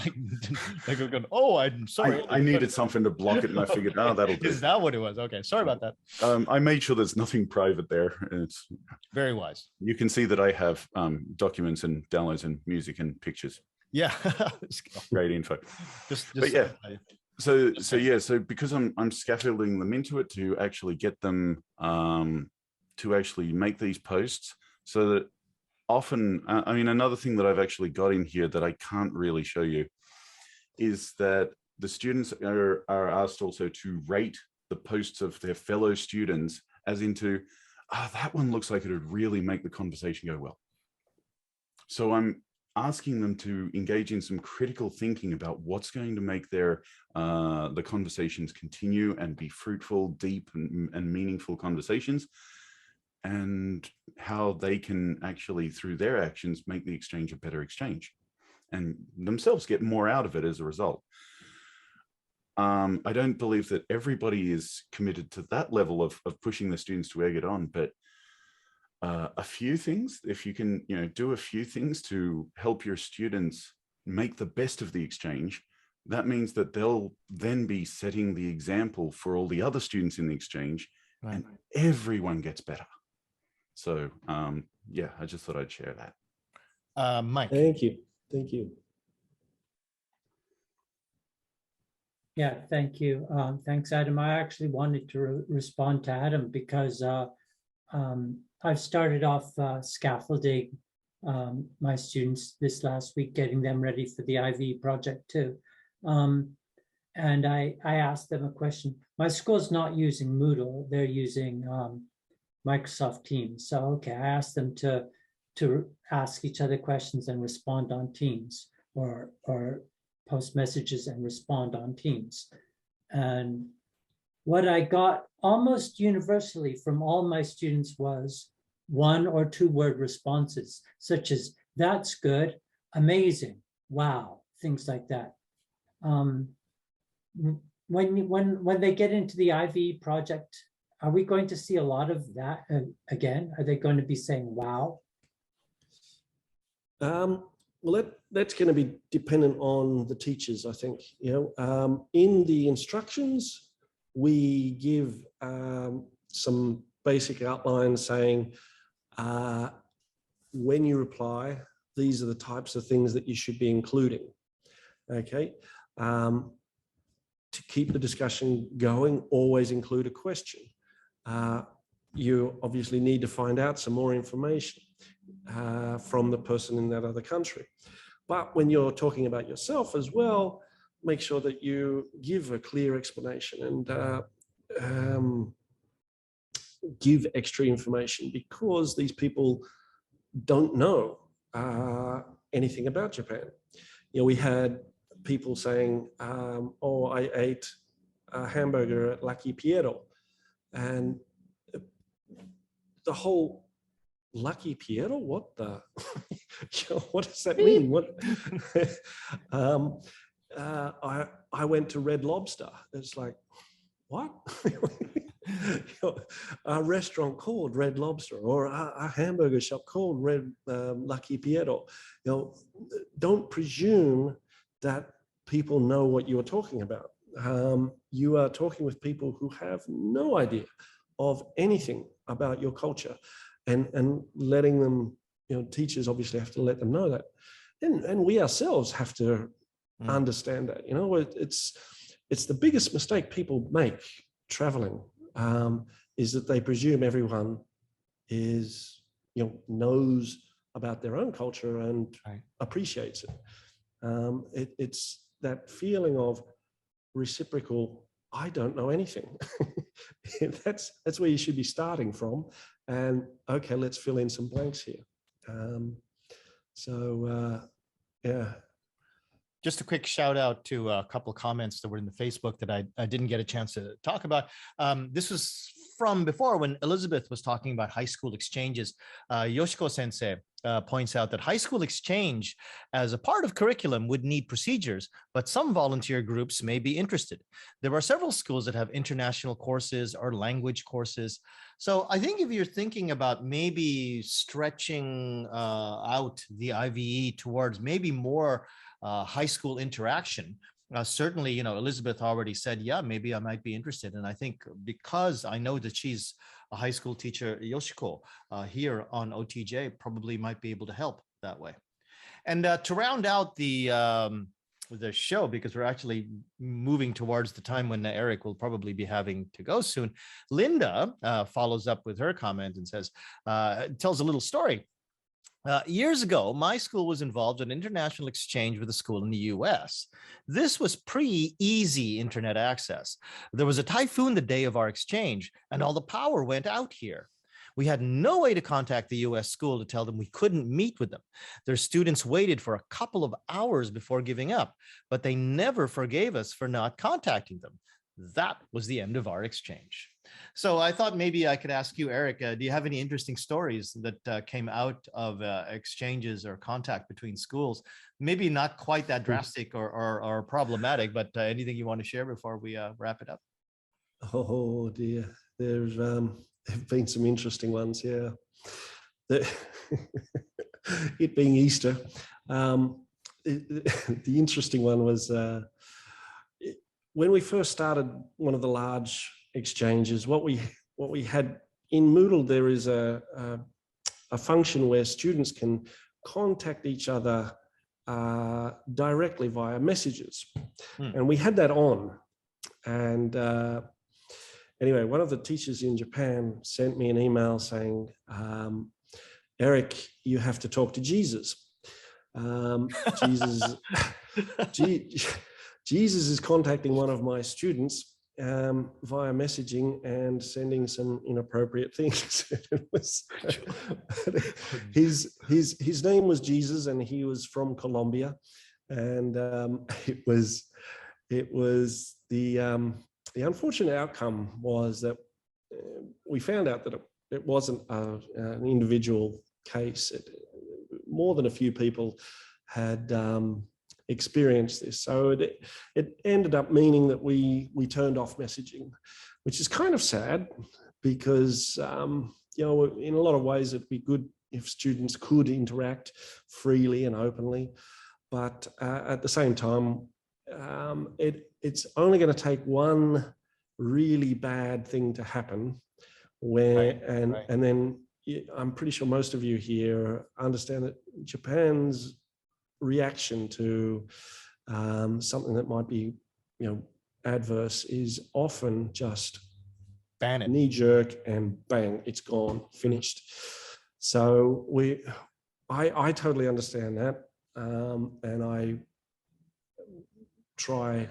S1: like going, oh, I'm sorry.
S8: I needed something to block it, and I figured, oh, that'll do.
S1: Is that what it was? Okay. Sorry about that.
S8: I made sure there's nothing private there. It's
S1: very wise.
S8: You can see that I have documents and downloads and music and pictures.
S1: Yeah.
S8: Great info.
S1: But
S8: yeah. So because I'm scaffolding them into it to actually get them to actually make these posts, so that often, I mean, another thing that I've actually got in here that I can't really show you is that the students are asked also to rate the posts of their fellow students as into, that one looks like it would really make the conversation go well. So I'm asking them to engage in some critical thinking about what's going to make their the conversations continue and be fruitful, deep and meaningful conversations, and how they can actually, through their actions, make the exchange a better exchange and themselves get more out of it as a result. I don't believe that everybody is committed to that level of pushing the students to egg it on, but a few things, if you can, do a few things to help your students make the best of the exchange, that means that they'll then be setting the example for all the other students in the exchange, right, and everyone gets better. So yeah, I just thought I'd share that.
S1: Mike.
S2: Thank you. Thank you.
S5: Yeah, thank you. Thanks, Adam. I actually wanted to respond to Adam because I've started off scaffolding my students this last week, getting them ready for the IVE project too. And I asked them a question. My school's not using Moodle, they're using Microsoft Teams. So, okay, I asked them to ask each other questions and respond on Teams, or post messages and respond on Teams. And what I got almost universally from all my students was 1 or 2 word responses, such as, that's good, amazing, wow, things like that. When they get into the IVE project, are we going to see a lot of that again? Are they going to be saying wow?
S2: Well, that's going to be dependent on the teachers, I think. In the instructions, we give some basic outlines saying, when you reply, these are the types of things that you should be including. Okay. To keep the discussion going, always include a question. You obviously need to find out some more information from the person in that other country. But when you're talking about yourself as well, make sure that you give a clear explanation and give extra information, because these people don't know anything about Japan. We had people saying, oh, I ate a hamburger at Lucky Piero, and the whole Lucky Piero, what the what does that mean? What I went to Red Lobster. It's like, what? A restaurant called Red Lobster, or a hamburger shop called Lucky Piero. Don't presume that people know what you're talking about. You are talking with people who have no idea of anything about your culture, and letting them, teachers obviously have to let them know that, and we ourselves have to understand that. It's the biggest mistake people make traveling, is that they presume everyone is, knows about their own culture and appreciates it. It's that feeling of reciprocal, I don't know anything. That's where you should be starting from. And okay, let's fill in some blanks here. Yeah.
S1: Just a quick shout out to a couple of comments that were in the Facebook that I didn't get a chance to talk about. This was from before, when Elizabeth was talking about high school exchanges. Yoshiko Sensei points out that high school exchange as a part of curriculum would need procedures, but some volunteer groups may be interested. There are several schools that have international courses or language courses. So I think if you're thinking about maybe stretching out the IVE towards maybe more high school interaction, certainly, Elizabeth already said, yeah, maybe I might be interested. And I think because I know that she's a high school teacher, Yoshiko, here on OTJ probably might be able to help that way. And to round out the show, because we're actually moving towards the time when Eric will probably be having to go soon, Linda follows up with her comment and says, tells a little story. Years ago, my school was involved in international exchange with a school in the US. This was pre-easy internet access. There was a typhoon the day of our exchange, and all the power went out here. We had no way to contact the US school to tell them we couldn't meet with them. Their students waited for a couple of hours before giving up, but they never forgave us for not contacting them. That was the end of our exchange. So I thought maybe I could ask you, Eric, do you have any interesting stories that came out of exchanges or contact between schools? Maybe not quite that drastic or problematic, but anything you want to share before we wrap it up?
S2: Oh dear, there's have been some interesting ones, yeah. It being Easter, the interesting one was when we first started one of the large exchanges. What we had in Moodle, there is a function where students can contact each other directly via messages, and we had that on. And anyway, one of the teachers in Japan sent me an email saying, Eric, you have to talk to Jesus. Jesus is contacting one of my students via messaging and sending some inappropriate things. It was, his name was Jesus, and he was from Colombia, and it was the unfortunate outcome was that we found out that it wasn't an individual case. More than a few people had experienced this. So it ended up meaning that we turned off messaging, which is kind of sad because, you know, in a lot of ways it'd be good if students could interact freely and openly. But at the same time, it's only going to take one really bad thing to happen and then I'm pretty sure most of you here understand that Japan's reaction to something that might be, you know, adverse is often just
S1: ban it,
S2: knee jerk, and bang, it's gone, finished. So I totally understand that, and I try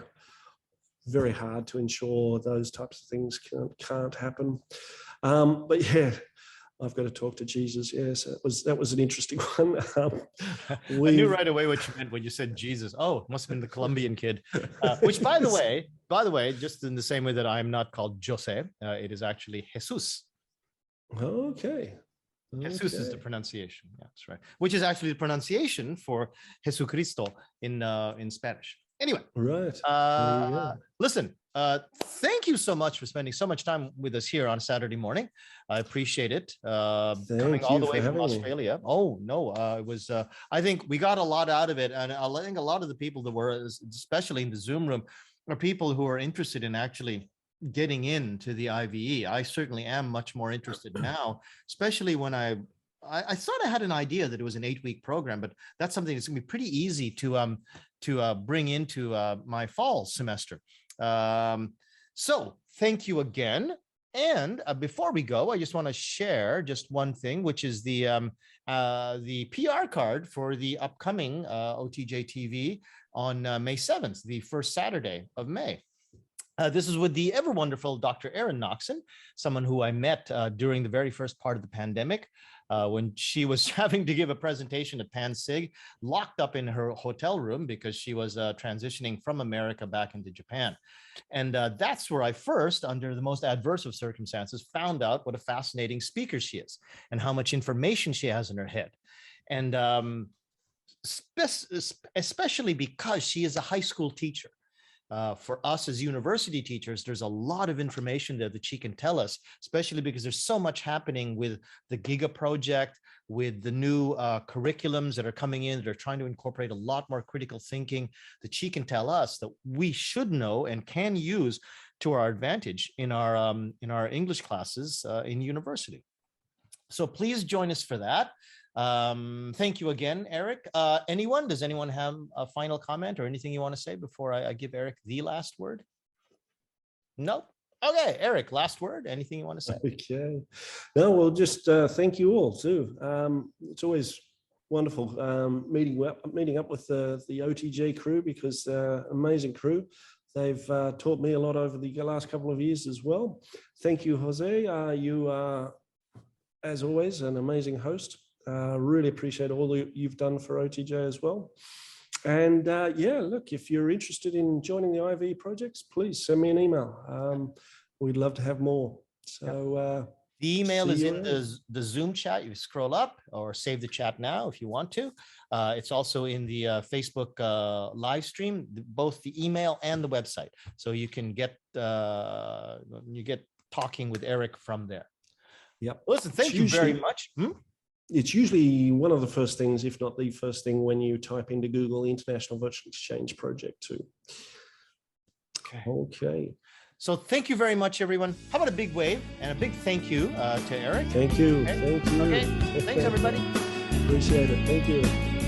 S2: very hard to ensure those types of things can't happen. But yeah, I've got to talk to Jesus. Yes, that was an interesting one.
S1: I knew right away what you meant when you said Jesus. Oh, it must have been the Colombian kid. Which, by the way, just in the same way that I am not called Jose, it is actually Jesus.
S2: Okay.
S1: Jesus is the pronunciation. Yeah, that's right. Which is actually the pronunciation for Jesucristo in Spanish. Anyway,
S2: right.
S1: Listen, thank you so much for spending so much time with us here on Saturday morning. I appreciate it. Coming all the way from Australia. Oh no, it was. I think we got a lot out of it, and I think a lot of the people that were, especially in the Zoom room, are people who are interested in actually getting into the IVE. I certainly am much more interested now, especially when I thought I had an idea that it was an 8-week program, but that's something that's gonna be pretty easy to bring into my fall semester. So thank you again. And before we go, I just want to share just one thing, which is the PR card for the upcoming OTJtv on May 7th, the first Saturday of May. This is with the ever wonderful Dr. Erin Noxon, someone who I met during the very first part of the pandemic, when she was having to give a presentation at PanSig, locked up in her hotel room because she was transitioning from America back into Japan. And that's where I first, under the most adverse of circumstances, found out what a fascinating speaker she is and how much information she has in her head. And especially because she is a high school teacher. For us as university teachers, there's a lot of information there that she can tell us, especially because there's so much happening with the IVEProject, with the new curriculums that are coming in that are trying to incorporate a lot more critical thinking that she can tell us that we should know and can use to our advantage in our English classes in university. So please join us for that. Thank you again, Eric. Does anyone have a final comment or anything you want to say before I give Eric the last word? No? Okay, Eric, last word. Anything you want to say?
S2: Okay. No, well, just thank you all too. It's always wonderful meeting up with the OTJ crew, because amazing crew. They've taught me a lot over the last couple of years as well. Thank you, Jose. You are, as always, an amazing host. Really appreciate all that you've done for OTJ as well. And yeah, look, if you're interested in joining the IVE projects, please send me an email. We'd love to have more. So
S1: the email is in the Zoom chat. You scroll up or save the chat now if you want to. It's also in the Facebook live stream, both the email and the website. So you can get talking with Eric from there.
S2: Yep.
S1: Listen, thank you very much.
S2: It's usually one of the first things, if not the first thing, when you type into Google International Virtual Exchange Project too. Okay.
S1: So thank you very much, everyone. How about a big wave and a big thank you to Eric?
S2: Thank you.
S1: Okay.
S2: Thank you.
S1: Okay. Thanks, everybody.
S2: Appreciate it. Thank you.